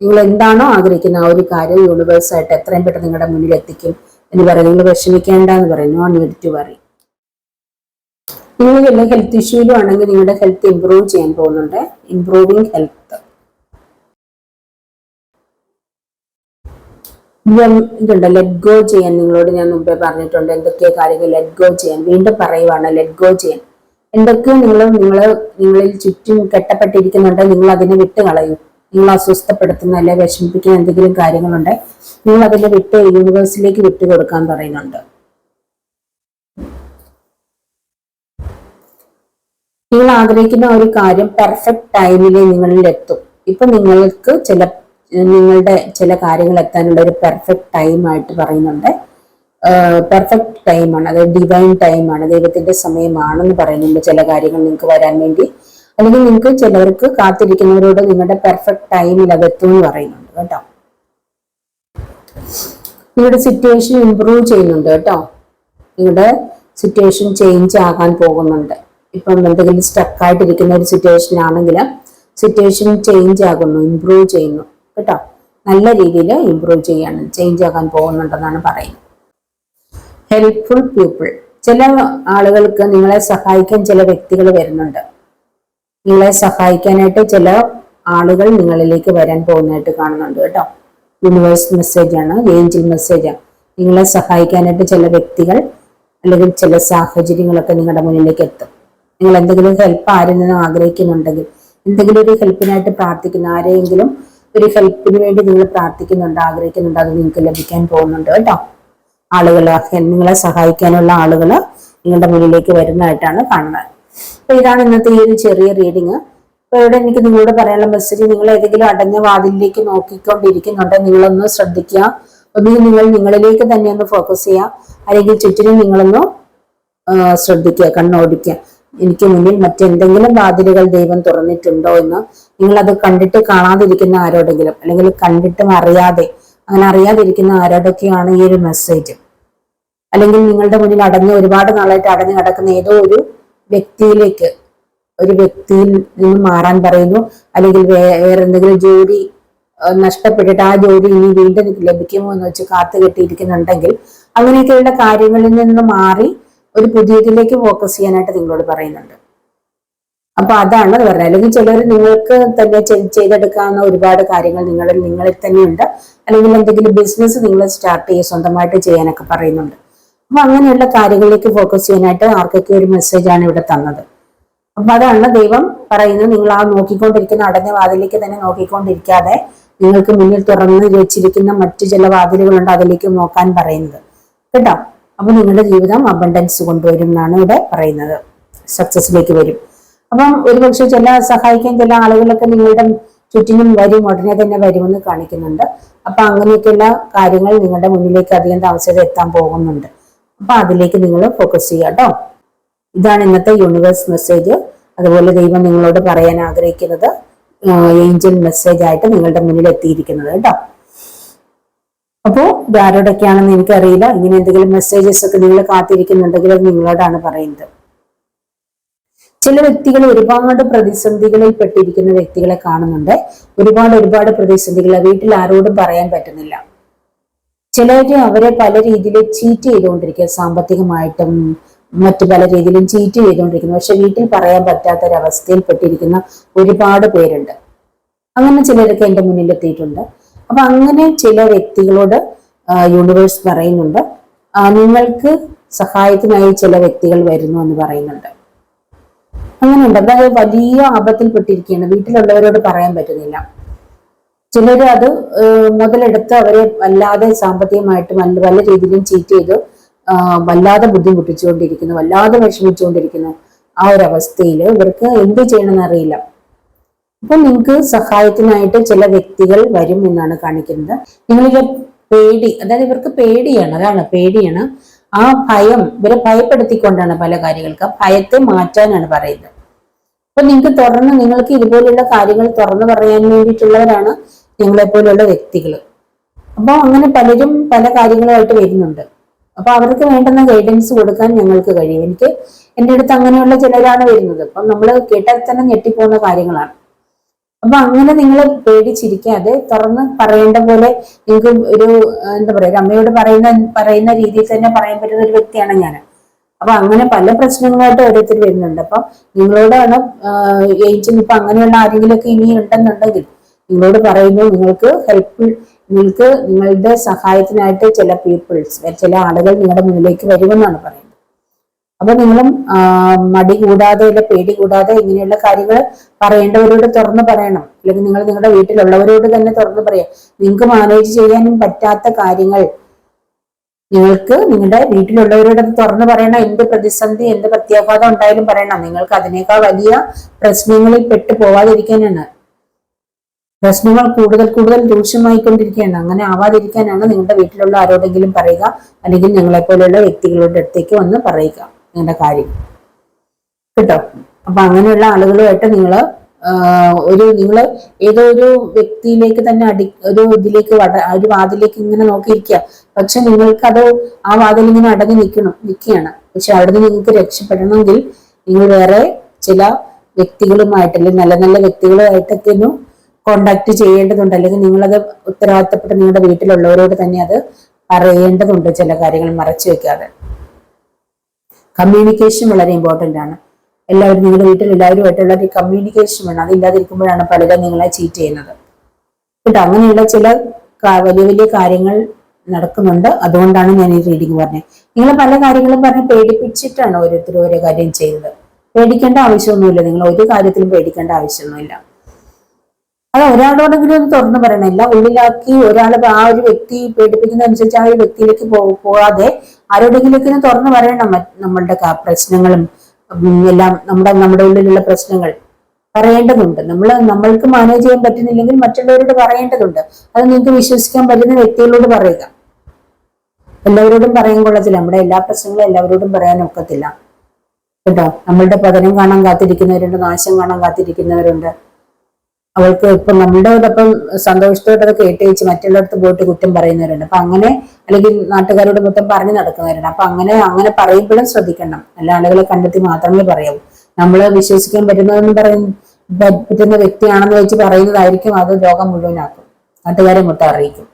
നിങ്ങൾ എന്താണോ ആഗ്രഹിക്കുന്ന ആ ഒരു കാര്യം യൂണിവേഴ്സായിട്ട് എത്രയും പെട്ടെന്ന് നിങ്ങളുടെ മുന്നിൽ എത്തിക്കും എന്ന് പറയും. നിങ്ങൾ വിഷമിക്കേണ്ട എന്ന് പറയും. No need to worry. നിങ്ങൾ വല്ല ഹെൽത്ത് ഇഷ്യൂലും ആണെങ്കിൽ നിങ്ങളുടെ ഹെൽത്ത് ഇംപ്രൂവ് ചെയ്യാൻ പോകുന്നുണ്ട്. Improving health. ഇതുണ്ട് ലെറ്റ് ഗോ ചെയ്യാൻ. നിങ്ങളോട് ഞാൻ മുമ്പേ പറഞ്ഞിട്ടുണ്ട് എന്തൊക്കെ കാര്യങ്ങൾ ലെറ്റ് ഗോ ചെയ്യാൻ. വീണ്ടും പറയുവാണ് ലെറ്റ് ഗോ ചെയ്യാൻ. എന്തൊക്കെയോ നിങ്ങളിൽ ചുറ്റും കെട്ടപ്പെട്ടിരിക്കുന്നുണ്ട്, നിങ്ങൾ അതിനെ വിട്ട് കളയൂ. നിങ്ങൾ അസ്വസ്ഥപ്പെടുത്തുന്ന അല്ലെ വിഷമിപ്പിക്കുന്ന എന്തെങ്കിലും കാര്യങ്ങളുണ്ട്, നിങ്ങൾ അതിനെ വിട്ട് യൂണിവേഴ്സിലേക്ക് വിട്ടു കൊടുക്കാൻ പറയുന്നുണ്ട്. നിങ്ങൾ ആഗ്രഹിക്കുന്ന ഒരു കാര്യം പെർഫെക്റ്റ് ടൈമിൽ നിങ്ങളിൽ എത്തും. ഇപ്പൊ നിങ്ങൾക്ക് നിങ്ങളുടെ ചില കാര്യങ്ങൾ എത്താനുള്ള ഒരു പെർഫെക്റ്റ് ടൈമായിട്ട് പറയുന്നുണ്ട്. പെർഫെക്റ്റ് ടൈമാണ്, അതായത് ഡിവൈൻ ടൈമാണ്, ദൈവത്തിന്റെ സമയമാണെന്ന് പറയുന്നുണ്ട് ചില കാര്യങ്ങൾ നിങ്ങൾക്ക് വരാൻ വേണ്ടി. അല്ലെങ്കിൽ നിങ്ങൾക്ക് ചിലവർക്ക് കാത്തിരിക്കുന്നവരോട് നിങ്ങളുടെ പെർഫെക്റ്റ് ടൈമിൽ അത് എത്തുമെന്ന് പറയുന്നുണ്ട് കേട്ടോ. നിങ്ങളുടെ സിറ്റുവേഷൻ ഇംപ്രൂവ് ചെയ്യുന്നുണ്ട് കേട്ടോ. നിങ്ങളുടെ സിറ്റുവേഷൻ ചേഞ്ച് ആകാൻ പോകുന്നുണ്ട്. ഇപ്പം എന്തെങ്കിലും സ്റ്റക്കായിട്ടിരിക്കുന്ന ഒരു സിറ്റുവേഷൻ ആണെങ്കിൽ സിറ്റുവേഷൻ ചേഞ്ച് ആകുന്നു, ഇംപ്രൂവ് ചെയ്യുന്നു കേട്ടോ. നല്ല രീതിയിൽ ഇംപ്രൂവ് ചെയ്യാണ്, ചേഞ്ച് ആകാൻ പോകുന്നുണ്ടെന്നാണ് പറയുന്നത്. Helpful people. ചില ആളുകൾക്ക് നിങ്ങളെ സഹായിക്കാൻ ചില വ്യക്തികൾ വരുന്നുണ്ട്. നിങ്ങളെ സഹായിക്കാനായിട്ട് ചില ആളുകൾ നിങ്ങളിലേക്ക് വരാൻ പോകുന്നതായിട്ട് കാണുന്നുണ്ട് കേട്ടോ. യൂണിവേഴ്സ് മെസ്സേജാണ്, ഏഞ്ചൽ മെസ്സേജാണ്. നിങ്ങളെ സഹായിക്കാനായിട്ട് ചില വ്യക്തികൾ അല്ലെങ്കിൽ ചില സാഹചര്യങ്ങളൊക്കെ നിങ്ങളുടെ മുന്നിലേക്ക് എത്തും. നിങ്ങൾ എന്തെങ്കിലും ഹെൽപ്പ് ആരിൽ നിന്നും ആഗ്രഹിക്കുന്നുണ്ടെങ്കിൽ, എന്തെങ്കിലും ഒരു ഹെൽപ്പിനായിട്ട് പ്രാർത്ഥിക്കുന്ന ആരെയെങ്കിലും ഒരു ഹെൽപ്പിന് വേണ്ടി നിങ്ങൾ പ്രാർത്ഥിക്കുന്നുണ്ട്, ആഗ്രഹിക്കുന്നുണ്ട്, അത് നിങ്ങൾക്ക് ലഭിക്കാൻ പോകുന്നുണ്ട് കേട്ടോ. നിങ്ങളെ സഹായിക്കാനുള്ള ആളുകൾ നിങ്ങളുടെ മുന്നിലേക്ക് വരുന്നതായിട്ടാണ് കാണുന്നത്. അപ്പൊ ഇതാണ് ഇന്നത്തെ ഈ ഒരു ചെറിയ റീഡിങ്. അപ്പൊ ഇവിടെ എനിക്ക് നിങ്ങളോട് പറയാനുള്ള മെസ്സേജ്, നിങ്ങൾ ഏതെങ്കിലും അടഞ്ഞ വാതിലിലേക്ക് നോക്കിക്കൊണ്ടിരിക്കുന്നുണ്ടെങ്കിൽ നിങ്ങളൊന്ന് ശ്രദ്ധിക്കുക. ഒന്നുകിൽ നിങ്ങളിലേക്ക് തന്നെ ഒന്ന് ഫോക്കസ് ചെയ്യുക, അല്ലെങ്കിൽ ചുറ്റിനും നിങ്ങളൊന്ന് ശ്രദ്ധിക്കുക, കണ്ണോടിക്കുക. എനിക്ക് മുന്നിൽ മറ്റെന്തെങ്കിലും വാതിലുകൾ ദൈവം തുറന്നിട്ടുണ്ടോ എന്ന് നിങ്ങൾ അത് കണ്ടിട്ട് കാണാതിരിക്കുന്ന ആരോടെങ്കിലും, അല്ലെങ്കിൽ കണ്ടിട്ടും അങ്ങനെ അറിയാതിരിക്കുന്ന ആരോടൊക്കെയാണ് ഈ ഒരു മെസ്സേജ്. അല്ലെങ്കിൽ നിങ്ങളുടെ മുന്നിൽ ഒരുപാട് നാളായിട്ട് അടഞ്ഞു കിടക്കുന്ന ഏതോ ഒരു വ്യക്തിയിൽ നിന്ന് മാറാൻ പറയുന്നു. അല്ലെങ്കിൽ വേറെ എന്തെങ്കിലും ജോലി നഷ്ടപ്പെട്ടിട്ട് ആ ജോലി ഇനി വീണ്ടും ലഭിക്കുമോ എന്ന് വെച്ച് കാത്തു കെട്ടിയിരിക്കുന്നുണ്ടെങ്കിൽ അങ്ങനെയൊക്കെയുള്ള കാര്യങ്ങളിൽ നിന്ന് മാറി ഒരു പുതിയതിലേക്ക് ഫോക്കസ് ചെയ്യാനായിട്ട് നിങ്ങളോട് പറയുന്നുണ്ട്. അപ്പൊ അതാണ് പറഞ്ഞത്. അല്ലെങ്കിൽ ചിലർ നിങ്ങൾക്ക് തന്നെ ചെയ്തെടുക്കാവുന്ന ഒരുപാട് കാര്യങ്ങൾ നിങ്ങളിൽ തന്നെയുണ്ട്. അല്ലെങ്കിൽ എന്തെങ്കിലും ബിസിനസ് നിങ്ങൾ സ്റ്റാർട്ട് ചെയ്യുക, സ്വന്തമായിട്ട് ചെയ്യാനൊക്കെ പറയുന്നുണ്ട്. അപ്പൊ അങ്ങനെയുള്ള കാര്യങ്ങളിലേക്ക് ഫോക്കസ് ചെയ്യാനായിട്ട് ആർക്കൊക്കെ ഒരു മെസ്സേജാണ് ഇവിടെ തന്നത്. അപ്പൊ അതാണ് ദൈവം പറയുന്നത്. നിങ്ങൾ ആ നോക്കിക്കൊണ്ടിരിക്കുന്ന അടഞ്ഞ വാതിലേക്ക് തന്നെ നോക്കിക്കൊണ്ടിരിക്കാതെ നിങ്ങൾക്ക് മുന്നിൽ തുറന്നു വെച്ചിരിക്കുന്ന മറ്റു ചില വാതിലുകളുണ്ട്, അതിലേക്ക് നോക്കാൻ പറയുന്നത് കേട്ടോ. അപ്പൊ നിങ്ങളുടെ ജീവിതം അബണ്ടൻസ് കൊണ്ടുവരും എന്നാണ് ഇവിടെ പറയുന്നത്. സക്സസിലേക്ക് വരും. അപ്പം ഒരുപക്ഷെ സഹായിക്കാൻ ചില ആളുകളൊക്കെ നിങ്ങളുടെ ചുറ്റിനും വരും, ഉടനെ തന്നെ വരുമെന്ന് കാണിക്കുന്നുണ്ട്. അപ്പൊ അങ്ങനെയൊക്കെയുള്ള കാര്യങ്ങൾ നിങ്ങളുടെ മുന്നിലേക്ക് അധികം താമസിയാതെ എത്താൻ പോകുന്നുണ്ട്. അപ്പൊ അതിലേക്ക് നിങ്ങൾ ഫോക്കസ് ചെയ്യുക കേട്ടോ. ഇതാണ് ഇന്നത്തെ യൂണിവേഴ്സ് മെസ്സേജ്. അതുപോലെ ദൈവം നിങ്ങളോട് പറയാൻ ആഗ്രഹിക്കുന്നത്, ഏഞ്ചൽ മെസ്സേജ് ആയിട്ട് നിങ്ങളുടെ മുന്നിൽ എത്തിയിരിക്കുന്നത് കേട്ടോ. അപ്പോ ഇത് ആരോടൊക്കെയാണെന്ന് എനിക്കറിയില്ല. ഇങ്ങനെ എന്തെങ്കിലും മെസ്സേജസ് ഒക്കെ നിങ്ങൾ കാത്തിരിക്കുന്നുണ്ടെങ്കിൽ അത് നിങ്ങളോടാണ് പറയുന്നത്. ചില വ്യക്തികൾ ഒരുപാട് പ്രതിസന്ധികളിൽ പെട്ടിരിക്കുന്ന വ്യക്തികളെ കാണുന്നുണ്ട്. ഒരുപാട് പ്രതിസന്ധികൾ വീട്ടിൽ ആരോടും പറയാൻ പറ്റുന്നില്ല. ചിലര് അവരെ പല രീതിയിൽ ചീറ്റ് ചെയ്തുകൊണ്ടിരിക്കുക, സാമ്പത്തികമായിട്ടും മറ്റു പല രീതിയിലും ചീറ്റ് ചെയ്തുകൊണ്ടിരിക്കുന്നു. പക്ഷെ വീട്ടിൽ പറയാൻ പറ്റാത്തൊരവസ്ഥയിൽ പെട്ടിരിക്കുന്ന ഒരുപാട് പേരുണ്ട്. അങ്ങനെ ചിലരൊക്കെ എന്റെ മുന്നിൽ എത്തിയിട്ടുണ്ട്. അപ്പൊ അങ്ങനെ ചില വ്യക്തികളോട് യൂണിവേഴ്സ് പറയുന്നുണ്ട്, നിങ്ങൾക്ക് സഹായത്തിനായി ചില വ്യക്തികൾ വരുന്നു എന്ന് പറയുന്നുണ്ട്. അങ്ങനെയുണ്ട്. അതായത് വലിയ ആപത്തിൽപ്പെട്ടിരിക്കുകയാണ്, വീട്ടിലുള്ളവരോട് പറയാൻ പറ്റുന്നില്ല. ചിലര് അത് മുതലെടുത്ത് അവരെ വല്ലാതെ സാമ്പത്തികമായിട്ടും പല രീതിയിലും ചീറ്റ് ചെയ്ത് വല്ലാതെ ബുദ്ധിമുട്ടിച്ചുകൊണ്ടിരിക്കുന്നു, വല്ലാതെ വിഷമിച്ചുകൊണ്ടിരിക്കുന്നു. ആ ഒരു അവസ്ഥയിൽ ഇവർക്ക് എന്ത് ചെയ്യണമെന്ന് അറിയില്ല. അപ്പൊ നിങ്ങൾക്ക് സഹായത്തിനായിട്ട് ചില വ്യക്തികൾ വരും എന്നാണ് കാണിക്കുന്നത്. നിങ്ങളിലെ പേടി, അതായത് ഇവർക്ക് പേടിയാണ്, അതാണ് പേടിയാണ്. ആ ഭയം ഇവരെ ഭയപ്പെടുത്തിക്കൊണ്ടാണ് പല കാര്യങ്ങൾക്ക്. ആ ഭയത്തെ മാറ്റാനാണ് പറയുന്നത്. അപ്പൊ നിങ്ങൾക്ക് ഇതുപോലുള്ള കാര്യങ്ങൾ തുറന്നു പറയാൻ വേണ്ടിയിട്ടുള്ളവരാണ് നിങ്ങളെപ്പോലുള്ള വ്യക്തികൾ. അപ്പൊ അങ്ങനെ പലരും പല കാര്യങ്ങളുമായിട്ട് വരുന്നുണ്ട്. അപ്പൊ അവർക്ക് വേണ്ടുന്ന ഗൈഡൻസ് കൊടുക്കാൻ ഞങ്ങൾക്ക് കഴിയും. എന്റെ അടുത്ത് അങ്ങനെയുള്ള ചിലരാണ് വരുന്നത്. അപ്പം നമ്മൾ കേട്ടാൽ തന്നെ ഞെട്ടിപ്പോകുന്ന കാര്യങ്ങളാണ്. അപ്പൊ അങ്ങനെ നിങ്ങൾ പേടിച്ചിരിക്കാതെ തുറന്ന് പറയേണ്ട പോലെ നിങ്ങൾക്ക് ഒരു എന്താ പറയുക, അമ്മയോട് പറയുന്ന രീതിയിൽ തന്നെ പറയാൻ പറ്റുന്ന ഒരു വ്യക്തിയാണ് ഞാൻ. അപ്പൊ അങ്ങനെ പല പ്രശ്നങ്ങളായിട്ട് ഓരോരുത്തർ വരുന്നുണ്ട്. അപ്പൊ നിങ്ങളോടാണ് ഏഞ്ചൽ ഇപ്പൊ അങ്ങനെയുള്ള ആരെങ്കിലും ഒക്കെ ഇനി ഉണ്ടെന്നുണ്ടെങ്കിൽ നിങ്ങളോട് പറയുന്നു, നിങ്ങൾക്ക് നിങ്ങളുടെ സഹായത്തിനായിട്ട് ചില ആളുകൾ നിങ്ങളുടെ മുന്നിലേക്ക് വരുമെന്നാണ് പറയുന്നത്. അപ്പൊ നിങ്ങളും മടി കൂടാതെ അല്ല പേടി കൂടാതെ ഇങ്ങനെയുള്ള കാര്യങ്ങൾ പറയേണ്ടവരോട് തുറന്നു പറയണം. അല്ലെങ്കിൽ നിങ്ങൾ നിങ്ങളുടെ വീട്ടിലുള്ളവരോട് തന്നെ തുറന്നു പറയാം. നിങ്ങൾക്ക് മാനേജ് ചെയ്യാനും പറ്റാത്ത കാര്യങ്ങൾ നിങ്ങൾക്ക് നിങ്ങളുടെ വീട്ടിലുള്ളവരോട് തുറന്നു പറയണം. എന്ത് പ്രതിസന്ധി, എന്ത് പ്രത്യാഘാതം ഉണ്ടായാലും പറയണം. നിങ്ങൾക്ക് അതിനേക്കാൾ വലിയ പ്രശ്നങ്ങളിൽ പെട്ടു പോവാതിരിക്കാനാണ്. പ്രശ്നങ്ങൾ കൂടുതൽ രൂക്ഷമായിക്കൊണ്ടിരിക്കുകയാണ്. അങ്ങനെ ആവാതിരിക്കാനാണ് നിങ്ങളുടെ വീട്ടിലുള്ള ആരോടെങ്കിലും പറയുക, അല്ലെങ്കിൽ ഞങ്ങളെപ്പോലെയുള്ള വ്യക്തികളുടെ അടുത്തേക്ക് വന്ന് പറയുക നിങ്ങളുടെ കാര്യം കേട്ടോ. അപ്പൊ അങ്ങനെയുള്ള ആളുകളുമായിട്ട് നിങ്ങൾ ഏതോ ഒരു വ്യക്തിയിലേക്ക് തന്നെ ഒരു വാതിലേക്ക് ഇങ്ങനെ നോക്കിയിരിക്കുക. പക്ഷെ നിങ്ങൾക്കത് ആ വാതിൽ ഇങ്ങനെ അടങ്ങി നിൽക്കുകയാണ്. പക്ഷെ അവിടെ നിന്ന് നിങ്ങൾക്ക് രക്ഷപ്പെടണമെങ്കിൽ നിങ്ങൾ വേറെ ചില വ്യക്തികളുമായിട്ട്, അല്ലെങ്കിൽ നല്ല നല്ല വ്യക്തികളുമായിട്ടൊക്കെ ഒന്ന് കോണ്ടാക്ട് ചെയ്യേണ്ടതുണ്ട്. അല്ലെങ്കിൽ നിങ്ങളത് ഉത്തരവാദിത്തപ്പെട്ട് നിങ്ങളുടെ വീട്ടിലുള്ളവരോട് തന്നെ അത് പറയേണ്ടതുണ്ട്, ചില കാര്യങ്ങൾ മറച്ചു വെക്കാതെ. കമ്മ്യൂണിക്കേഷൻ വളരെ ഇമ്പോർട്ടന്റ് ആണ്. നിങ്ങളുടെ വീട്ടിൽ എല്ലാവരുമായിട്ടുള്ള ഒരു കമ്മ്യൂണിക്കേഷൻ വേണം. അതില്ലാതിരിക്കുമ്പോഴാണ് പലരും നിങ്ങളെ ചീറ്റ് ചെയ്യുന്നത് കേട്ടോ. അങ്ങനെയുള്ള ചില വലിയ കാര്യങ്ങൾ നടക്കുന്നുണ്ട്. അതുകൊണ്ടാണ് ഞാൻ ഈ റീഡിങ് പറഞ്ഞത്. നിങ്ങൾ പല കാര്യങ്ങളും പറഞ്ഞ് പേടിപ്പിച്ചിട്ടാണ് ഓരോരുത്തരും ഓരോ കാര്യം ചെയ്യുന്നത്. പേടിക്കേണ്ട ആവശ്യമൊന്നുമില്ല. നിങ്ങൾ ഒരു കാര്യത്തിലും പേടിക്കേണ്ട ആവശ്യമൊന്നുമില്ല. അത് ഒരാളോടെങ്കിലും ഒന്ന് തുറന്നു പറയണം. എല്ലാം ഉള്ളിലാക്കി ആ ഒരു വ്യക്തി പേടിപ്പിക്കുന്ന അനുസരിച്ച് ആ ഒരു വ്യക്തിയിലേക്ക് പോവാതെ ആരോടെങ്കിലേക്ക് തുറന്നു പറയണം. നമ്മളുടെ പ്രശ്നങ്ങളും എല്ലാം നമ്മുടെ ഉള്ളിലുള്ള പ്രശ്നങ്ങൾ പറയേണ്ടതുണ്ട്. നമ്മൾക്ക് മാനേജ് ചെയ്യാൻ പറ്റുന്നില്ലെങ്കിൽ മറ്റുള്ളവരോട് പറയേണ്ടതുണ്ട്. അത് നിങ്ങൾക്ക് വിശ്വസിക്കാൻ പറ്റുന്ന വ്യക്തികളോട് പറയുക. എല്ലാവരോടും പറയാൻ കൊള്ളത്തില്ല. നമ്മുടെ എല്ലാ പ്രശ്നങ്ങളും എല്ലാവരോടും പറയാൻ ഒക്കത്തില്ല കേട്ടോ. നമ്മളുടെ പതനം കാണാൻ കാത്തിരിക്കുന്നവരുണ്ട്, നാശം കാണാൻ കാത്തിരിക്കുന്നവരുണ്ട്. അവൾക്ക് ഇപ്പൊ നമ്മളോടൊപ്പം സന്തോഷത്തോടെ അത് കേട്ടേച്ച് മറ്റുള്ളവർക്ക് പോയിട്ട് കുറ്റം പറയുന്നവരുണ്ട്. അപ്പൊ അങ്ങനെ, അല്ലെങ്കിൽ നാട്ടുകാരോട് മൊത്തം പറഞ്ഞു നടക്കുന്നവരുണ്ട്. അപ്പൊ അങ്ങനെ പറയുമ്പോഴും ശ്രദ്ധിക്കണം. നല്ല ആളുകളെ കണ്ടെത്തി മാത്രമേ പറയാവൂ. നമ്മള് വിശ്വസിക്കാൻ പറ്റുന്ന വ്യക്തിയാണെന്ന് വെച്ച് പറയുന്നതായിരിക്കും അത് ലോകം മുഴുവനാക്കും, നാട്ടുകാരെ മൊത്തം അറിയിക്കും.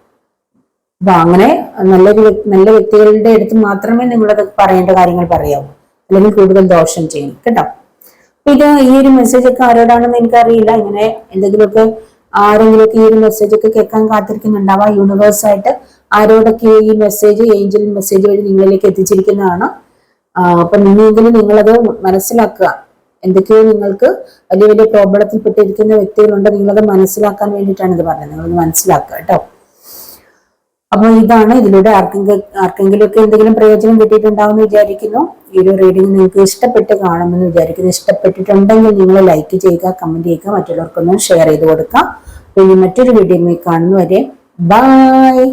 അപ്പൊ അങ്ങനെ നല്ല വ്യക്തികളുടെ അടുത്ത് മാത്രമേ നിങ്ങളത് പറയേണ്ട കാര്യങ്ങൾ പറയാവൂ, അല്ലെങ്കിൽ കൂടുതൽ ദോഷം ചെയ്യും കേട്ടോ. ഈ ഒരു മെസ്സേജ് ഒക്കെ ആരോടാണെന്ന് എനിക്കറിയില്ല. ഇങ്ങനെ ആരെങ്കിലുമൊക്കെ ഈ ഒരു മെസ്സേജ് ഒക്കെ കേൾക്കാൻ കാത്തിരിക്കുന്നുണ്ടാവാം. യൂണിവേഴ്സ് ആയിട്ട് ആരോടൊക്കെ ഈ മെസ്സേജ്, ഏഞ്ചൽ മെസ്സേജ് വഴി നിങ്ങളിലേക്ക് എത്തിച്ചിരിക്കുന്നതാണ്. അപ്പൊ നിങ്ങളത് മനസ്സിലാക്കുക. എന്തൊക്കെയോ നിങ്ങൾക്ക് വലിയ പ്രോബ്ലത്തിൽ പെട്ടിരിക്കുന്ന വ്യക്തികളുണ്ട്. നിങ്ങളത് മനസ്സിലാക്കാൻ വേണ്ടിയിട്ടാണ് ഇത് പറഞ്ഞത്. നിങ്ങളത് മനസ്സിലാക്കുക കേട്ടോ. അപ്പൊ ഇതാണ് ഇതിലൂടെ ആർക്കെങ്കിലും ഒക്കെ എന്തെങ്കിലും പ്രയോജനം കിട്ടിയിട്ടുണ്ടാവുമെന്ന് വിചാരിക്കുന്നു. ഈ ഒരു റീഡിംഗ് നിങ്ങൾക്ക് ഇഷ്ടപ്പെട്ട് കാണുമെന്ന് വിചാരിക്കുന്നു. ഇഷ്ടപ്പെട്ടിട്ടുണ്ടെങ്കിൽ നിങ്ങൾ ലൈക്ക് ചെയ്യുക, കമന്റ് ചെയ്യുക, മറ്റുള്ളവർക്കൊന്നും ഷെയർ ചെയ്ത് കൊടുക്കുക. പിന്നെ മറ്റൊരു വീഡിയോയിൽ കാണുന്നവരെ ബൈ.